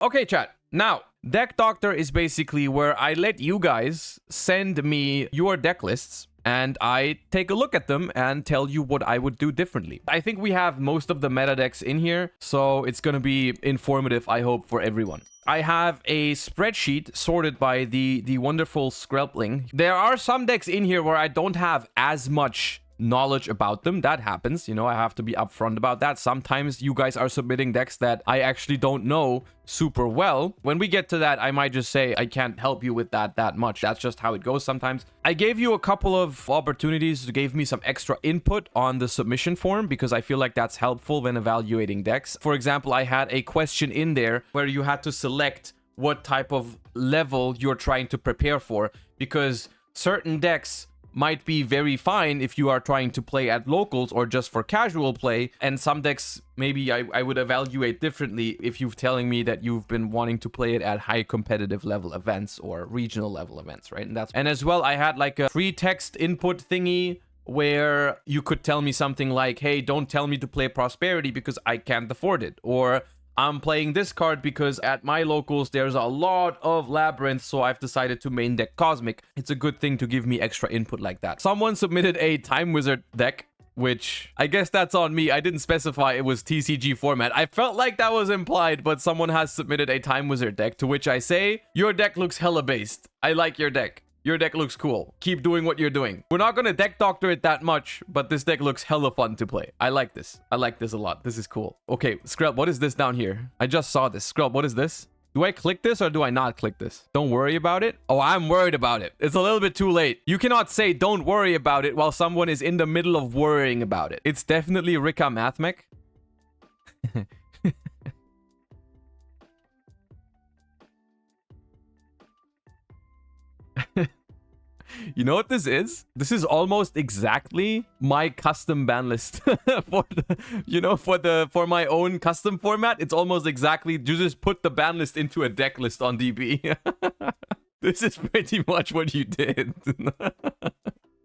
Okay, chat. Now, Deck Doctor is basically where I let you guys send me your deck lists and I take a look at them and tell you what I would do differently. I think we have most of the meta decks in here, so it's going to be informative, I hope, for everyone. I have a spreadsheet sorted by the wonderful Skrelpling. There are some decks in here where I don't have as much knowledge about them. That happens, you know, I have to be upfront about that. Sometimes you guys are submitting decks that I actually don't know super well. When we get to that, I might just say I can't help you with that much. That's just how it goes sometimes. I gave you a couple of opportunities to give me some extra input on the submission form because I feel like that's helpful when evaluating decks. For example, I had a question in there where you had to select what type of level you're trying to prepare for, because certain decks might be very fine if you are trying to play at locals or just for casual play, and some decks maybe I would evaluate differently if you're telling me that you've been wanting to play it at high competitive level events or regional level events, right? And as well, I had like a free text input thingy where you could tell me something like, hey, don't tell me to play Prosperity because I can't afford it, or I'm playing this card because at my locals there's a lot of Labrynth, so I've decided to main deck Cosmic. It's a good thing to give me extra input like that. Someone submitted a Time Wizard deck, which I guess that's on me. I didn't specify it was TCG format. I felt like that was implied, but someone has submitted a Time Wizard deck, to which I say, your deck looks hella based. I like your deck. Your deck looks cool. Keep doing what you're doing. We're not going to deck doctor it that much, but this deck looks hella fun to play. I like this. I like this a lot. This is cool. Okay, Skrelp, what is this down here? I just saw this. Skrelp, what is this? Do I click this or do I not click this? Don't worry about it? Oh, I'm worried about it. It's a little bit too late. You cannot say don't worry about it while someone is in the middle of worrying about it. It's definitely Rikka Mathmech. You know what this is? This is almost exactly my custom ban list for the, you know, for my own custom format. It's almost exactly, you just put the ban list into a deck list on DB. This is pretty much what you did.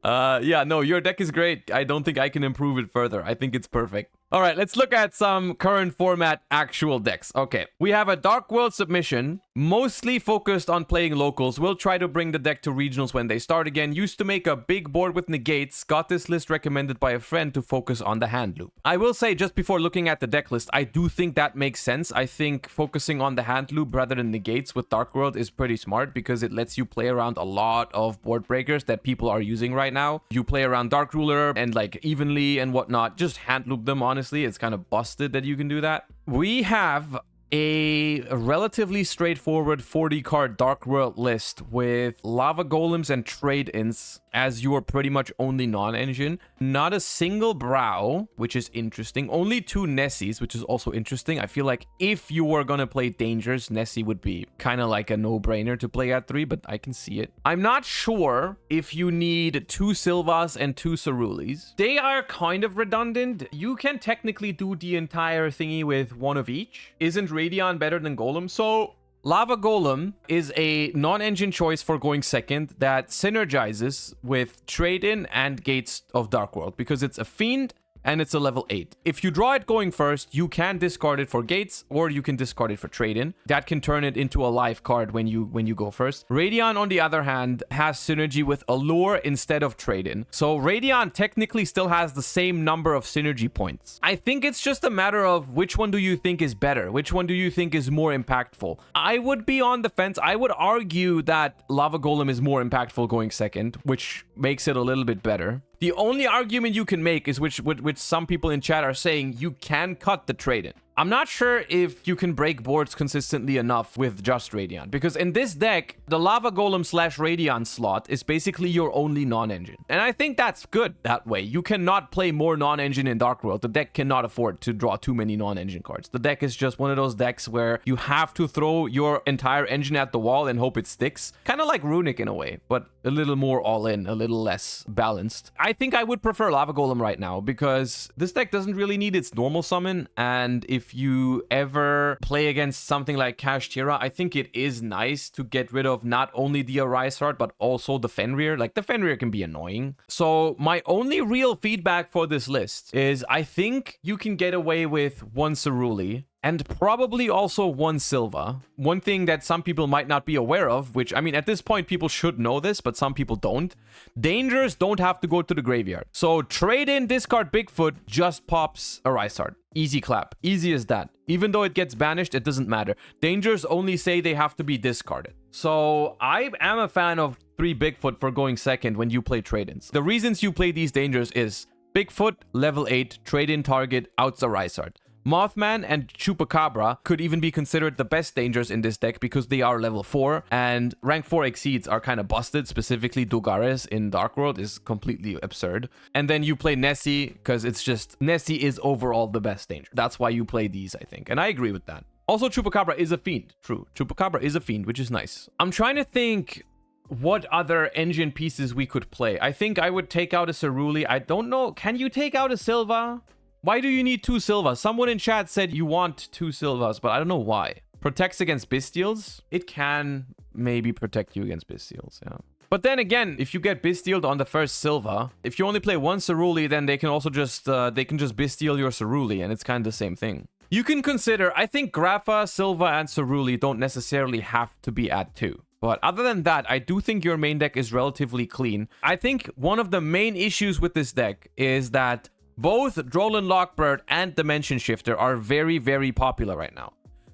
Yeah, no, your deck is great. I don't think I can improve it further. I think it's perfect. All right, let's look at some current format actual decks. Okay, we have a Darkworld submission, mostly focused on playing locals. We'll try to bring the deck to regionals when they start again. Used to make a big board with negates. Got this list recommended by a friend to focus on the hand loop. I will say, just before looking at the deck list, I do think that makes sense. I think focusing on the hand loop rather than negates with Darkworld is pretty smart because it lets you play around a lot of board breakers that people are using right now. You play around Dark Ruler and like evenly and whatnot. Just hand loop them, honestly. It's kind of busted that you can do that. We have a relatively straightforward 40 card Darkworld list with lava golems and trade-ins as your pretty much only non-engine. Not a single brow, which is interesting. Only 2 Nessies, which is also interesting. I feel like if you were gonna play Dangers, Nessie would be kind of like a no-brainer to play at 3, but I can see it. I'm not sure if you need 2 Sylvas and 2 Cerulees. They are kind of redundant. You can technically do the entire thingy with 1 of each. Isn't Radion better than Golem? So Lava Golem is a non-engine choice for going second that synergizes with Trade-In and Gates of Darkworld because it's a Fiend and it's a level 8. If you draw it going first, you can discard it for Gates or you can discard it for Trade-In. That can turn it into a live card when you go first. Radion, on the other hand, has synergy with Allure instead of Trade-In. So Radion technically still has the same number of synergy points. I think it's just a matter of which one do you think is better? Which one do you think is more impactful? I would be on the fence. I would argue that Lava Golem is more impactful going second, which makes it a little bit better. The only argument you can make is which some people in chat are saying you can cut the trade-in. I'm not sure if you can break boards consistently enough with just Radion, because in this deck, the Lava Golem / Radion slot is basically your only non-engine. And I think that's good that way. You cannot play more non-engine in Darkworld. The deck cannot afford to draw too many non-engine cards. The deck is just one of those decks where you have to throw your entire engine at the wall and hope it sticks. Kind of like Runick in a way, but a little more all-in, a little less balanced. I think I would prefer Lava Golem right now because this deck doesn't really need its normal summon, and if you ever play against something like Kashtira, I think it is nice to get rid of not only the Arise Heart, but also the Fenrir. Like, the Fenrir can be annoying. So my only real feedback for this list is I think you can get away with 1 Cerule and probably also 1 silver. One thing that some people might not be aware of, which, I mean, at this point, people should know this, but some people don't. Dangers don't have to go to the graveyard. So trade in, discard Bigfoot, just pops a Rysart. Easy clap. Easy as that. Even though it gets banished, it doesn't matter. Dangers only say they have to be discarded. So I am a fan of 3 Bigfoot for going second when you play trade-ins. The reasons you play these dangers is Bigfoot, level 8, trade-in target, outs a Rysart. Mothman and Chupacabra could even be considered the best dangers in this deck because they are level 4, and rank 4 exceeds are kind of busted. Specifically, Dugares in Darkworld is completely absurd. And then you play Nessie because it's just, Nessie is overall the best danger. That's why you play these, I think. And I agree with that. Also, Chupacabra is a fiend. True. Chupacabra is a fiend, which is nice. I'm trying to think what other engine pieces we could play. I think I would take out a Ceruli. I don't know. Can you take out a Silva? Why do you need 2 Silvas? Someone in chat said you want 2 Silvas, but I don't know why. Protects against Bystials? It can maybe protect you against Bystials, yeah. But then again, if you get Bystialed on the first Silva, if you only play 1 Ceruli, then they can also just, Bystial your Ceruli, and it's kind of the same thing. You can consider, I think Grapha, Silva, and Ceruli don't necessarily have to be at 2. But other than that, I do think your main deck is relatively clean. I think one of the main issues with this deck is that both Drolan Lockbird and Dimension Shifter are very, very popular right now.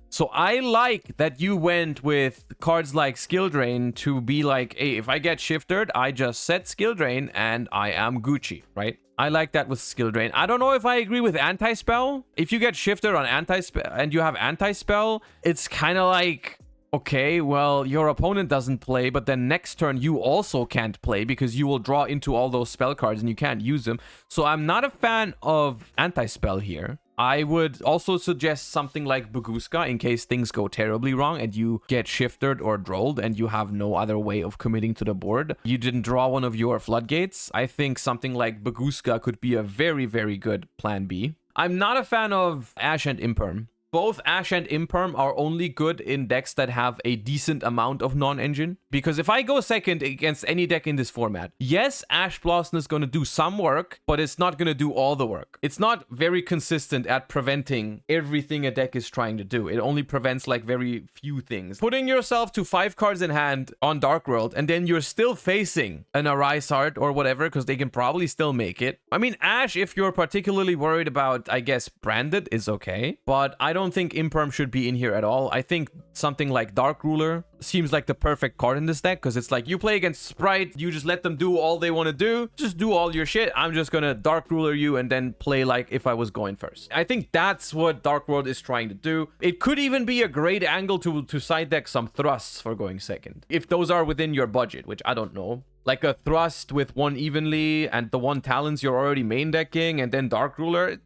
So I like that you went with cards like Skill Drain to be like, hey, if I get shifted, I just set Skill Drain and I am Gucci, right? I like that with Skill Drain. I don't know if I agree with Anti-Spell. If you get shifted on Anti-Spell and you have Anti-Spell, it's kind of like, okay, well, your opponent doesn't play, but then next turn you also can't play because you will draw into all those spell cards and you can't use them. So I'm not a fan of Anti-Spell here. I would also suggest something like Baguska in case things go terribly wrong and you get shifted or drolled and you have no other way of committing to the board. You didn't draw one of your floodgates. I think something like Baguska could be a very, very good plan B. I'm not a fan of Ash and Imperm. Both Ash and Imperm are only good in decks that have a decent amount of non-engine. Because if I go second against any deck in this format, yes, Ash Blossom is going to do some work, but it's not going to do all the work. It's not very consistent at preventing everything a deck is trying to do. It only prevents like very few things. Putting yourself to 5 cards in hand on Darkworld, and then you're still facing an Arisart or whatever, because they can probably still make it. I mean, Ash, if you're particularly worried about, I guess, Branded is okay, but I don't think Imperm should be in here at all. I think something like Dark Ruler seems like the perfect card in this deck, because it's like you play against Spright, you just let them do all they want to do, just do all your shit. I'm just gonna Dark Ruler you and then play like if I was going first. I think that's what Darkworld is trying to do. It could even be a great angle to side deck some thrusts for going second, if those are within your budget, which I don't know. Like a thrust with 1 evenly and the 1 talents you're already main decking and then Dark Ruler.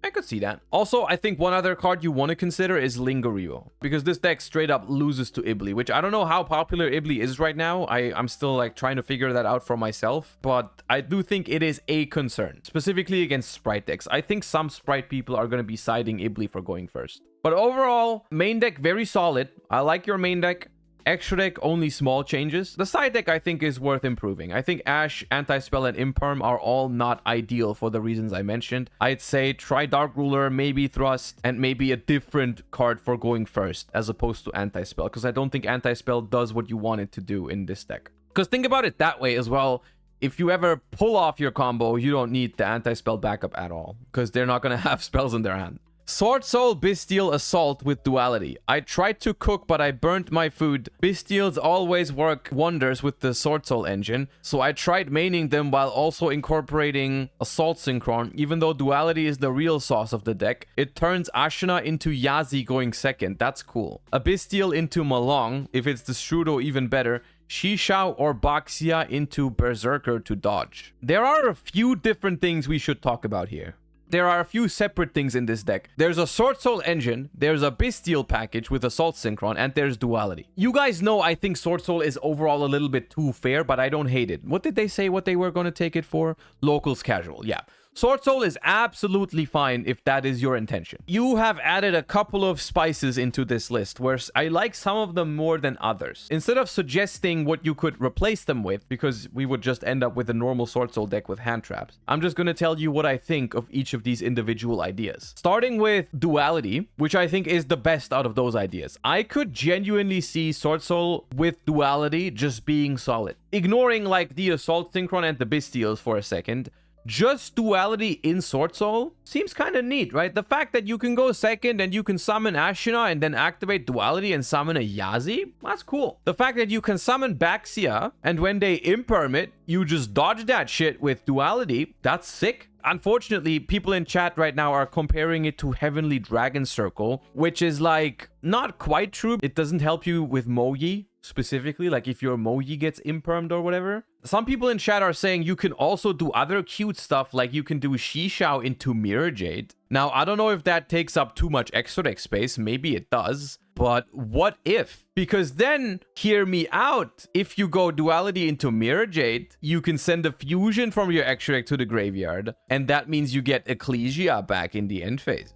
I could see that. Also, I think one other card you want to consider is Lingorio, because this deck straight up loses to Ibli, which I don't know how popular Ibli is right now. I'm still like trying to figure that out for myself, but I do think it is a concern, specifically against Spright decks. I think some Spright people are going to be siding Ibli for going first. But overall, main deck very solid. I like your main deck. Extra deck, only small changes. The side deck, I think, is worth improving. I think Ash, Anti-Spell, and Imperm are all not ideal for the reasons I mentioned. I'd say try Dark Ruler, maybe Thrust, and maybe a different card for going first, as opposed to Anti-Spell, because I don't think Anti-Spell does what you want it to do in this deck. Because think about it that way as well. If you ever pull off your combo, you don't need the Anti-Spell backup at all, because they're not going to have spells in their hand. Swordsoul Bystial Assault with Duality. I tried to cook, but I burnt my food. Bystials always work wonders with the Swordsoul engine, so I tried maining them while also incorporating Assault Synchron. Even though Duality is the real sauce of the deck, it turns Ashina into Yazi going second. That's cool. A Bystial into Malong, if it's the Strudo, even better. Shishao or Baxia into Berserker to dodge. There are a few different things we should talk about here. There are a few separate things in this deck. There's a Swordsoul engine, there's a Bystial package with Assault Synchron, and there's Duality. You guys know I think Swordsoul is overall a little bit too fair, but I don't hate it. What did they say what they were going to take it for? Locals casual, yeah. Swordsoul is absolutely fine if that is your intention. You have added a couple of spices into this list where I like some of them more than others. Instead of suggesting what you could replace them with, because we would just end up with a normal Swordsoul deck with hand traps, I'm just going to tell you what I think of each of these individual ideas. Starting with Duality, which I think is the best out of those ideas. I could genuinely see Swordsoul with Duality just being solid. Ignoring like the Assault Synchron and the Bestials for a second, just Duality in Swordsoul seems kind of neat, right? The fact that you can go second and you can summon Ashina and then activate Duality and summon a Yazi, that's cool. The fact that you can summon Baxia and when they imperm it, you just dodge that shit with Duality, that's sick. Unfortunately, people in chat right now are comparing it to Heavenly Dragon Circle, which is like not quite true. It doesn't help you with Moyi specifically, like if your Moyi gets impermed or whatever. Some people in chat are saying you can also do other cute stuff, like you can do Shishao into Mirror Jade. Now, I don't know if that takes up too much extra deck space. Maybe it does. But what if? Because then, hear me out. If you go Duality into Mirror Jade, you can send a fusion from your extra deck to the graveyard. And that means you get Ecclesia back in the end phase.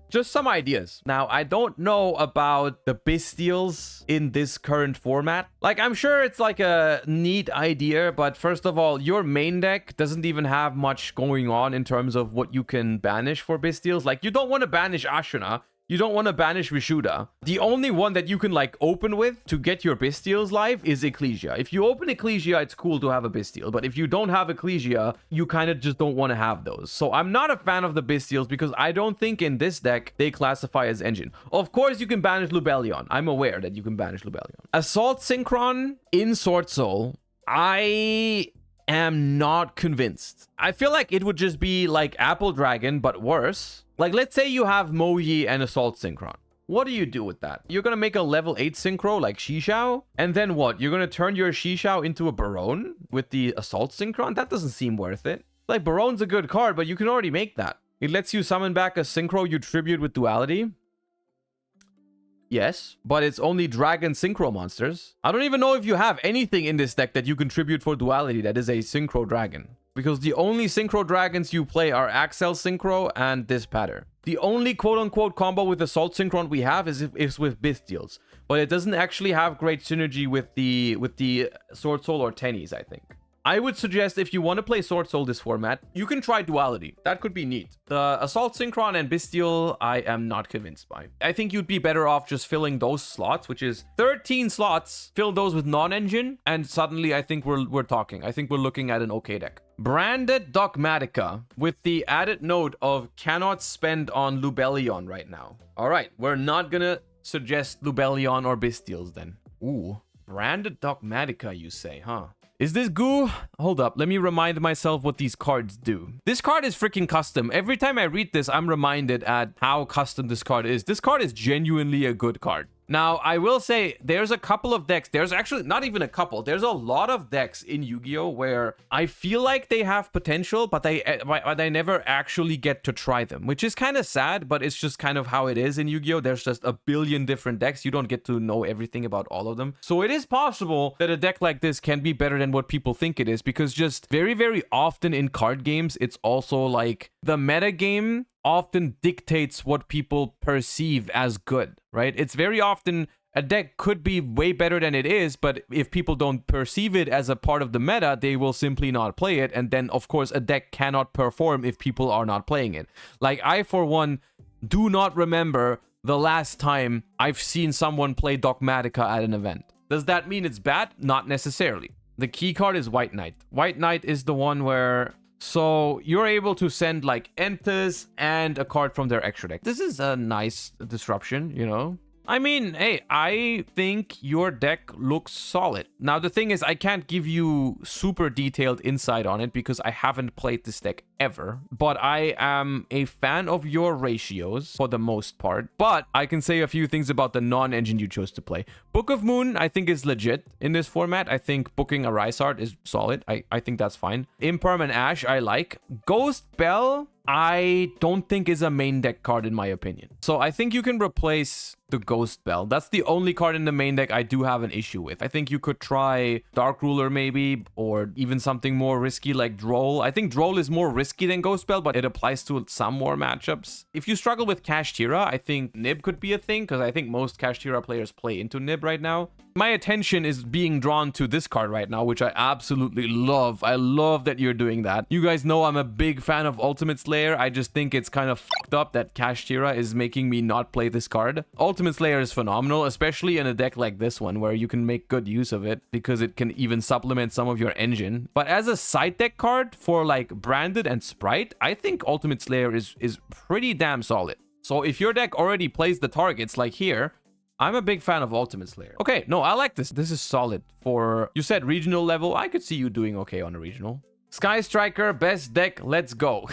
Just some ideas. Now, I don't know about the Bestials in this current format. Like, I'm sure it's like a neat idea, but first of all, your main deck doesn't even have much going on in terms of what you can banish for Bestials. Like, you don't want to banish Ashina. You don't want to banish Vishuddha. The only one that you can like open with to get your Bestials live is Ecclesia. If you open Ecclesia, it's cool to have a Bestial. But if you don't have Ecclesia, you kind of just don't want to have those. So I'm not a fan of the Bestials because I don't think in this deck they classify as engine. Of course, you can banish Lubellion. I'm aware that you can banish Lubellion. Assault Synchron in Swordsoul, I am not convinced. I feel like it would just be like Apple Dragon, but worse. Like, let's say you have Moyi and Assault Synchron. What do you do with that? You're gonna make a level 8 Synchro like Shishao? And then what? You're gonna turn your Shishao into a Baronne with the Assault Synchron? That doesn't seem worth it. Like, Baronne's a good card, but you can already make that. It lets you summon back a Synchro you tribute with Duality. Yes, but it's only Dragon Synchro monsters. I don't even know if you have anything in this deck that you contribute for Duality that is a Synchro Dragon. Because the only Synchro Dragons you play are Axel Synchro and this pattern. The only quote-unquote combo with Assault Synchron we have is with Bestials. But it doesn't actually have great synergy with the Swordsoul or Tennies, I think. I would suggest if you want to play Swordsoul this format, you can try Duality. That could be neat. The Assault Synchron and Bestial, I am not convinced by. I think you'd be better off just filling those slots, which is 13 slots. Fill those with non-engine, and suddenly I think we're talking. I think we're looking at an okay deck. Branded Dogmatica with the added note of cannot spend on Lubellion right now. All right, we're not gonna suggest Lubellion or Bestials then. Ooh, Branded Dogmatica, you say, huh? Is this goo? Hold up, let me remind myself what these cards do. This card is freaking custom. Every time I read this, I'm reminded at how custom this card is. This card is genuinely a good card. Now, I will say there's a couple of decks. There's actually not even a couple. There's a lot of decks in Yu-Gi-Oh! Where I feel like they have potential, but they never actually get to try them, which is kind of sad, but it's just kind of how it is in Yu-Gi-Oh! There's just a billion different decks. You don't get to know everything about all of them. So it is possible that a deck like this can be better than what people think it is, because just very, very often in card games, it's also like the meta game often dictates what people perceive as good, right? It's very often a deck could be way better than it is, but if people don't perceive it as a part of the meta, they will simply not play it. And then, of course, a deck cannot perform if people are not playing it. Like, I, for one, do not remember the last time I've seen someone play Dogmatica at an event. Does that mean it's bad? Not necessarily. The key card is White Knight. White Knight is the one where... So you're able to send like Enters and a card from their extra deck. This is a nice disruption, you know? I mean, hey, I think your deck looks solid. Now, the thing is, I can't give you super detailed insight on it because I haven't played this deck ever, but I am a fan of your ratios for the most part. But I can say a few things about the non-engine you chose to play. Book of Moon, I think, is legit in this format. I think booking a Rysart is solid. I think that's fine. Imperm and Ash, I like. Ghost Bell, I don't think is a main deck card in my opinion. So I think you can replace the Ghost Bell. That's the only card in the main deck I do have an issue with. I think you could try Dark Ruler maybe, or even something more risky like Droll. I think Droll is more risky than Ghost Bell, but it applies to some more matchups. If you struggle with Kashtira, I think Nib could be a thing, because I think most Kashtira players play into Nib right now. My attention is being drawn to this card right now, which I absolutely love. I love that you're doing that. You guys know I'm a big fan of Ultimate Slayer. I just think it's kind of fucked up that Kashtira is making me not play this card. Ultimate Slayer is phenomenal, especially in a deck like this one, where you can make good use of it, because it can even supplement some of your engine. But as a side deck card for like Branded and Spright, I think Ultimate Slayer is pretty damn solid. So if your deck already plays the targets like here, I'm a big fan of Ultimate Slayer. Okay, no, I like this. This is solid. For, you said regional level, I could see you doing okay on a regional. Sky Striker, best deck, let's go.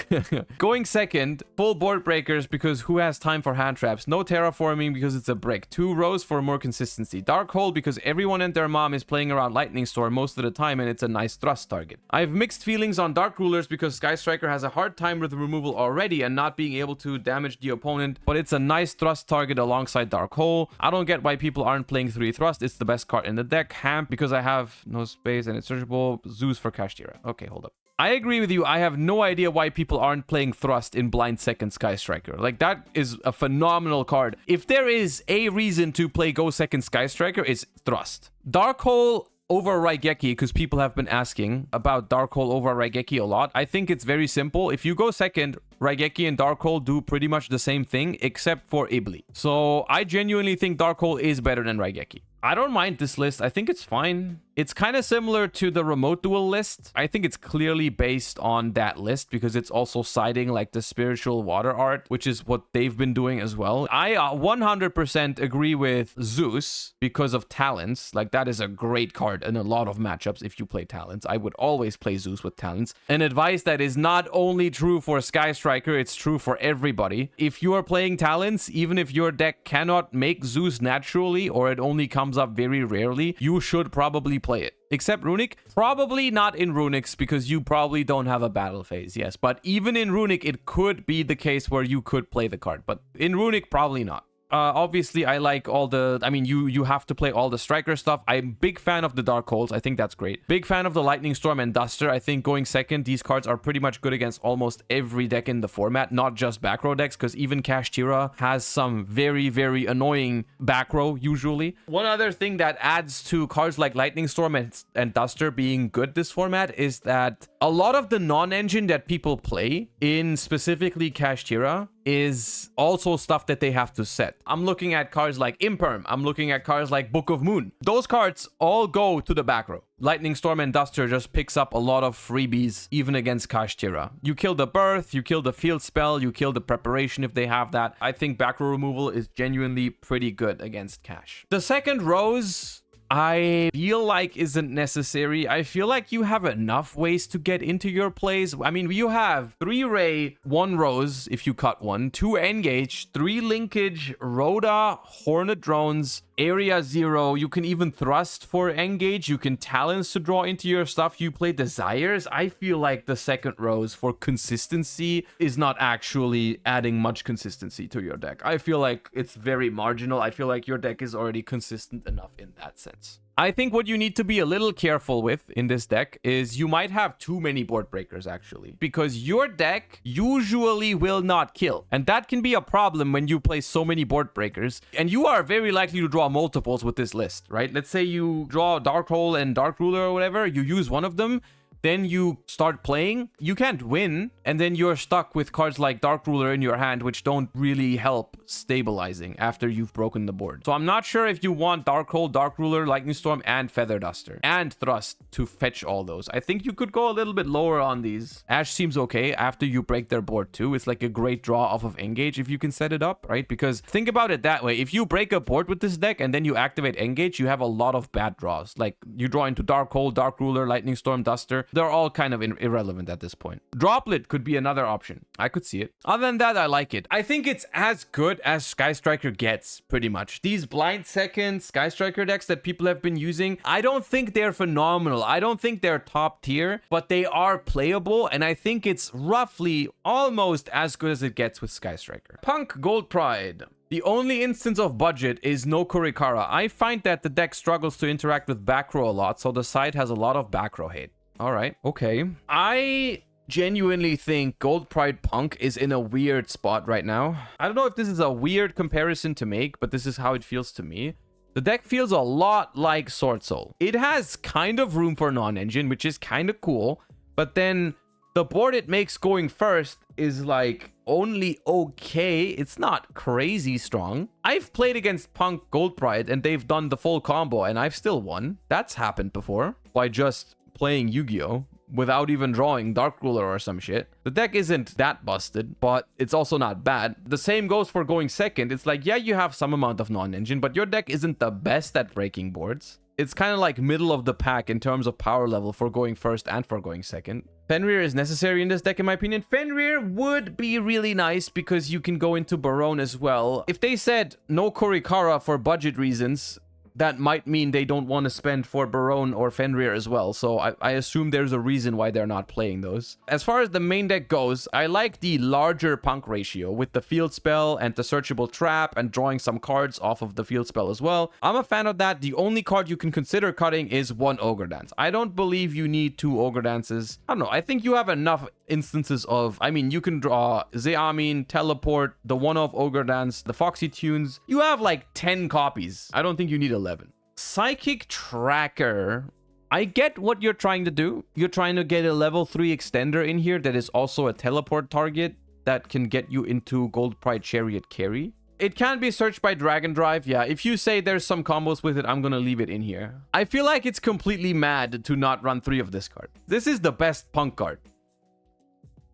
Going second, full board breakers, because who has time for hand traps? No terraforming because it's a brick. 2 rows for more consistency. Darkhold because everyone and their mom is playing around Lightning Storm most of the time and it's a nice thrust target. I have mixed feelings on Dark Rulers because Sky Striker has a hard time with removal already and not being able to damage the opponent, but it's a nice thrust target alongside Darkhold. I don't get why people aren't playing 3 thrust. It's the best card in the deck. Hamp because I have no space and it's searchable. Zeus for Kashtira. Okay, hold up. I agree with you. I have no idea why people aren't playing Thrust in Blind Second Sky Striker. Like, that is a phenomenal card. If there is a reason to play Go Second Sky Striker, it's Thrust. Darkhole over Raigeki, because people have been asking about Darkhole over Raigeki a lot. I think it's very simple. If you go second, Raigeki and Darkhole do pretty much the same thing, except for Ibli. So I genuinely think Darkhole is better than Raigeki. I don't mind this list. I think it's fine. It's kind of similar to the Remote Duel list. I think it's clearly based on that list because it's also citing like the Spiritual Water Art, which is what they've been doing as well. I 100% agree with Zeus because of Talents. Like, that is a great card in a lot of matchups if you play Talents. I would always play Zeus with Talents. An advice that is not only true for Sky Striker, it's true for everybody. If you are playing Talents, even if your deck cannot make Zeus naturally or it only comes up very rarely, you should probably play it. Except Runick, probably not in Runick's because you probably don't have a battle phase, yes. But even in Runick, it could be the case where you could play the card. But in Runick, probably not. Obviously, I like all the... I mean, you have to play all the Striker stuff. I'm a big fan of the Darkholds. I think that's great. Big fan of the Lightning Storm and Duster. I think going second, these cards are pretty much good against almost every deck in the format, not just back row decks, because even Kashtira has some very, very annoying back row, usually. One other thing that adds to cards like Lightning Storm and Duster being good this format is that a lot of the non-engine that people play in specifically Kashtira is also stuff that they have to set. I'm looking at cards like Imperm. I'm looking at cards like Book of Moon. Those cards all go to the back row. Lightning Storm and Duster just picks up a lot of freebies, even against Kashtira. You kill the Birth, you kill the Field Spell, you kill the Preparation if they have that. I think back row removal is genuinely pretty good against Cash. The second rows, I feel like isn't necessary. I feel like you have enough ways to get into your plays. I mean, you have 3 Ray, 1 Rose if you cut one, 2 Engage, 3 Linkage, Rhoda, Hornet Drones, Area 0. You can even Thrust for Engage. You can Talents to draw into your stuff. You play Desires. I feel like the second Rose for consistency is not actually adding much consistency to your deck. I feel like it's very marginal. I feel like your deck is already consistent enough in that sense. I think what you need to be a little careful with in this deck is you might have too many board breakers, actually, because your deck usually will not kill. And that can be a problem when you play so many board breakers. And you are very likely to draw multiples with this list, right? Let's say you draw Darkhole and Dark Ruler or whatever, you use one of them, then you start playing, you can't win, and then you're stuck with cards like Dark Ruler in your hand, which don't really help stabilizing after you've broken the board. So I'm not sure if you want Darkhold, Dark Ruler, Lightning Storm, and Feather Duster, and Thrust to fetch all those. I think you could go a little bit lower on these. Ash seems okay after you break their board too. It's like a great draw off of Engage if you can set it up, right? Because think about it that way. If you break a board with this deck and then you activate Engage, you have a lot of bad draws. Like you draw into Darkhold, Dark Ruler, Lightning Storm, Duster. They're all kind of irrelevant at this point. Droplet could be another option. I could see it. Other than that, I like it. I think it's as good as Sky Striker gets, pretty much. These blind second Sky Striker decks that people have been using, I don't think they're phenomenal. I don't think they're top tier, but they are playable, and I think it's roughly almost as good as it gets with Sky Striker. Punk Gold Pride. The only instance of budget is no Kurikara. I find that the deck struggles to interact with back row a lot, so the side has a lot of back row hate. All right, okay. I genuinely think Gold Pride Punk is in a weird spot right now. I don't know if this is a weird comparison to make, but this is how it feels to me. The deck feels a lot like Swordsoul. It has kind of room for non-engine, which is kind of cool, but then the board it makes going first is like only okay. It's not crazy strong. I've played against Punk Gold Pride and they've done the full combo and I've still won. That's happened before by just playing Yu-Gi-Oh! Without even drawing Dark Ruler or some shit. The deck isn't that busted, but it's also not bad. The same goes for going second. It's like, yeah, you have some amount of non-engine, but your deck isn't the best at breaking boards. It's kind of like middle of the pack in terms of power level for going first and for going second. Fenrir is necessary in this deck, in my opinion. Fenrir would be really nice because you can go into Barone as well. If they said no Kurikara for budget reasons, that might mean they don't want to spend for Barone or Fenrir as well. So I assume there's a reason why they're not playing those. As far as the main deck goes, I like the larger Punk ratio with the field spell and the searchable trap and drawing some cards off of the field spell as well. I'm a fan of that. The only card you can consider cutting is one Ogre Dance. I don't believe you need two Ogre Dances. I don't know. I think you have enough instances of, I mean, you can draw Zeamin, Teleport, the one-off Ogre Dance, the Foxy Tunes. You have like 10 copies. I don't think you need 11. Psychic Tracker. I get what you're trying to do. You're trying to get a level 3 extender in here that is also a teleport target that can get you into Gold Pride Chariot Carry. It can be searched by Dragon Drive. Yeah, if you say there's some combos with it, I'm gonna leave it in here. I feel like it's completely mad to not run 3 of this card. This is the best Punk card.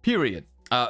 Period.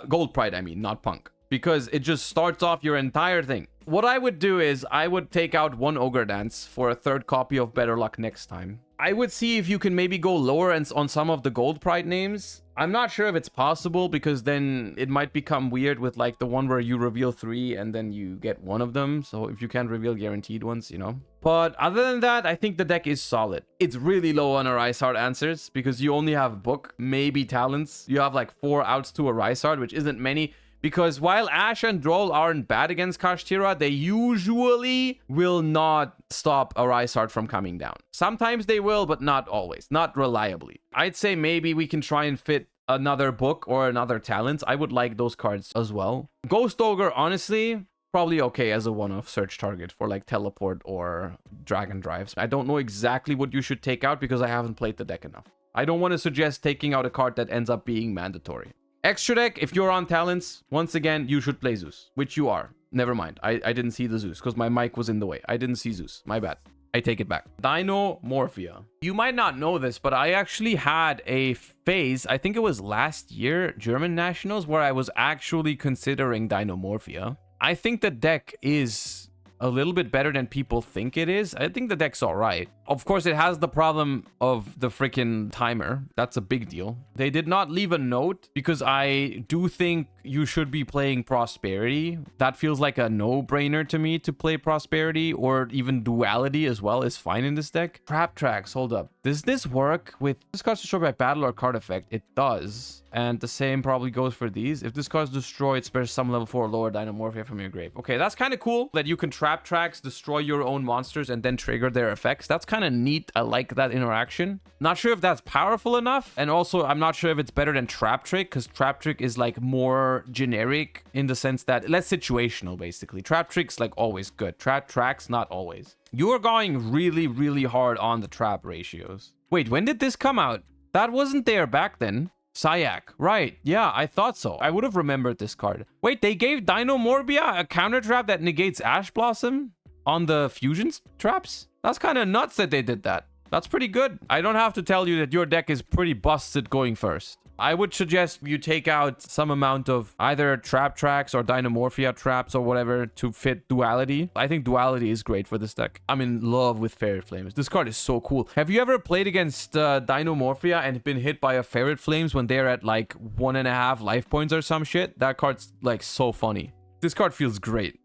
Gold Pride, I mean, not Punk. Because it just starts off your entire thing. What I would do is I would take out one Ogre Dance for a 3rd copy of Better Luck next time. I would see if you can maybe go lower on some of the Gold Pride names. I'm not sure if it's possible because then it might become weird with like the one where you reveal 3 and then you get one of them. So if you can't reveal guaranteed ones, you know. But other than that, I think the deck is solid. It's really low on a Rysard answers because you only have Book, maybe Talents. You have like 4 outs to a Rysard, which isn't many. Because while Ash and Droll aren't bad against Kashtira, they usually will not stop a Rysard from coming down. Sometimes they will, but not always. Not reliably. I'd say maybe we can try and fit another Book or another Talent. I would like those cards as well. Ghost Ogre, honestly, probably okay as a one-off search target for like Teleport or Dragon Drives. I don't know exactly what you should take out because I haven't played the deck enough. I don't want to suggest taking out a card that ends up being mandatory. Extra deck, if you're on Talents, once again, you should play Zeus, which you are. Never mind. I didn't see the Zeus because my mic was in the way. I didn't see Zeus. My bad. I take it back. Dinomorphia. You might not know this, but I actually had a phase, I think it was last year, German Nationals, where I was actually considering Dinomorphia. I think the deck is a little bit better than people think it is. I think the deck's all right. Of course, it has the problem of the freaking timer. That's a big deal. They did not leave a note because I do think you should be playing Prosperity. That feels like a no-brainer to me to play Prosperity, or even Duality as well is fine in this deck. Traptrix, hold up. Does this work with this card's destroyed by battle or card effect? It does. And the same probably goes for these. If this card's destroyed, spares some level 4 or lower Dinomorphia from your grave. Okay, that's kind of cool that you can Traptrix, destroy your own monsters, and then trigger their effects. That's kind of neat. I like that interaction. Not sure if that's powerful enough. And also, I'm not sure if it's better than Traptrix, because Traptrix is like more generic in the sense that less situational, basically. Traptrix, like, always good. Traptrix, not always. You are going really, really hard on the trap ratios. Wait, when did this come out? That wasn't there back then. Syac. Right. Yeah, I thought so. I would have remembered this card. Wait, they gave Dinomorphia a counter trap that negates Ash Blossom on the fusion traps? That's kind of nuts that they did that. That's pretty good. I don't have to tell you that your deck is pretty busted going first. I would suggest you take out some amount of either Traptrix or Dinomorphia traps or whatever to fit duality. I think duality is great for this deck. I'm in love with Ferret Flames. This card is so cool. Have you ever played against Dinomorphia and been hit by a Ferret Flames when they're at like 1.5 life points or some shit? That card's like so funny. This card feels great.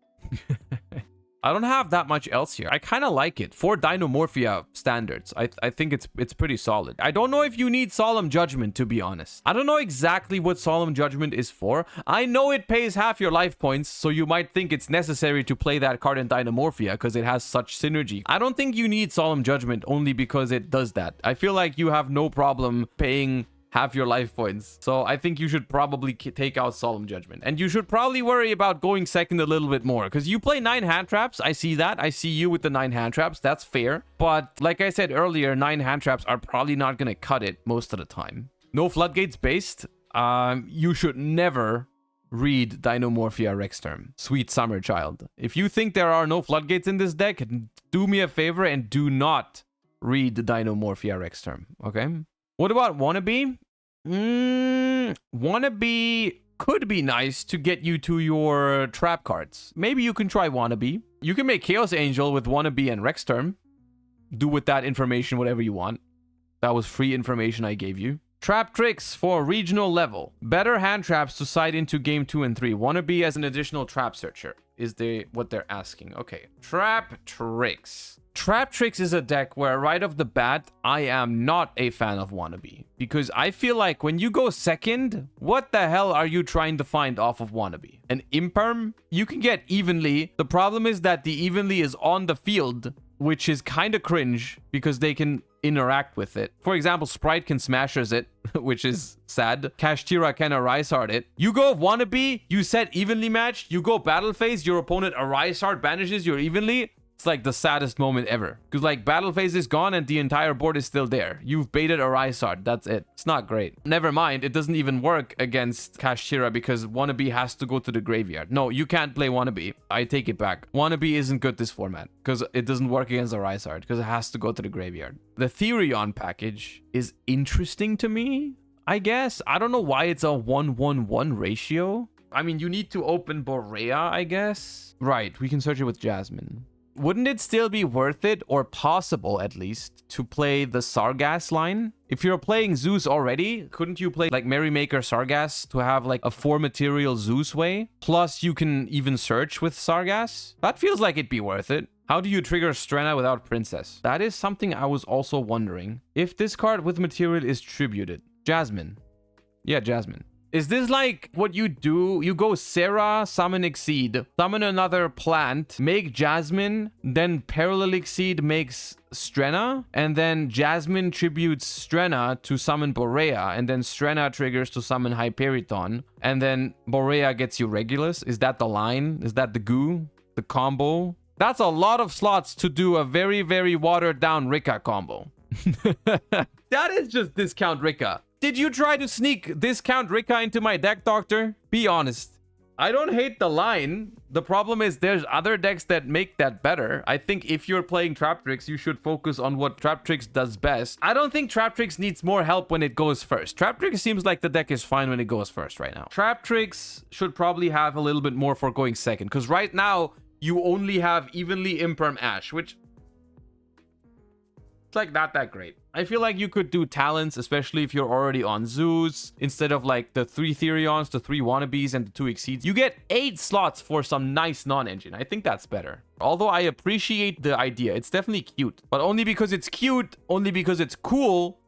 I don't have that much else here. I kind of like it for Dinomorphia standards. I think it's pretty solid. I don't know if you need Solemn Judgment, to be honest. I don't know exactly what Solemn Judgment is for. I know it pays half your life points, so you might think it's necessary to play that card in Dinomorphia because it has such synergy. I don't think you need Solemn Judgment only because it does that. I feel like you have no problem paying half your life points. So I think you should probably take out Solemn Judgment. And you should probably worry about going second a little bit more. Because you play 9 hand traps. I see that. I see you with the 9 hand traps. That's fair. But like I said earlier, 9 hand traps are probably not going to cut it most of the time. No floodgates based. You should never read Dinomorphia Rexterm. Sweet summer child. If you think there are no floodgates in this deck, do me a favor and do not read Dinomorphia Rexterm. Okay? What about Wannabe? Wannabe could be nice to get you to your trap cards. Maybe you can try Wannabe. You can make Chaos Angel with Wannabe and Rexterm. Do with that information whatever you want. That was free information I gave you. Traptrix for regional level. Better hand traps to side into game 2 and 3. Wannabe as an additional trap searcher is what they're asking. Okay, Traptrix. Traptrix is a deck where right off the bat, I am not a fan of Wannabe. Because I feel like when you go second, what the hell are you trying to find off of Wannabe? An Imperm? You can get Evenly. The problem is that the Evenly is on the field, which is kind of cringe because they can interact with it. For example, Spright can Smashers it, which is sad. Kashtira can Arise Heart it. You go Wannabe, you set evenly matched, you go battle phase, your opponent Arise Heart banishes your Evenly. It's like the saddest moment ever. Because like battle phase is gone and the entire board is still there. You've baited Arise Heart. That's it. It's not great. Never mind. It doesn't even work against Kashtira because Wannabe has to go to the graveyard. No, you can't play Wannabe. I take it back. Wannabe isn't good this format because it doesn't work against Arise Heart because it has to go to the graveyard. The Therion package is interesting to me, I guess. I don't know why it's a 1-1-1 ratio. I mean, you need to open Borea, I guess. Right. We can search it with Jasmine. Wouldn't it still be worth it, or possible at least, to play the Sargass line? If you're playing Zeus already, couldn't you play like Merrymaker Sargass to have like a 4-material Zeus way? Plus you can even search with Sargass? That feels like it'd be worth it. How do you trigger Strenna without Princess? That is something I was also wondering. If this card with material is tributed. Jasmine. Yeah, Jasmine. Is this like what you do? You go Sarah, summon Exceed, summon another plant, make Jasmine, then Parallel Exceed makes Strenna, and then Jasmine tributes Strenna to summon Borea, and then Strenna triggers to summon Hyperiton, and then Borea gets you Regulus? Is that the line? Is that the goo? The combo? That's a lot of slots to do a very, very watered down Rikka combo. That is just discount Rikka. Did you try to sneak discount Rikka into my deck, Doctor? Be honest. I don't hate the line. The problem is there's other decks that make that better. I think if you're playing Traptrix, you should focus on what Traptrix does best. I don't think Traptrix needs more help when it goes first. Traptrix seems like the deck is fine when it goes first right now. Traptrix should probably have a little bit more for going second. Because right now, you only have Evenly Imperm Ash, which... it's like not that great. I feel like you could do talents, especially if you're already on Zeus. Instead of like the 3 Therions, the 3 Wannabes, and the 2 Exceeds. You get 8 slots for some nice non-engine. I think that's better. Although I appreciate the idea. It's definitely cute. But only because it's cute, only because it's cool,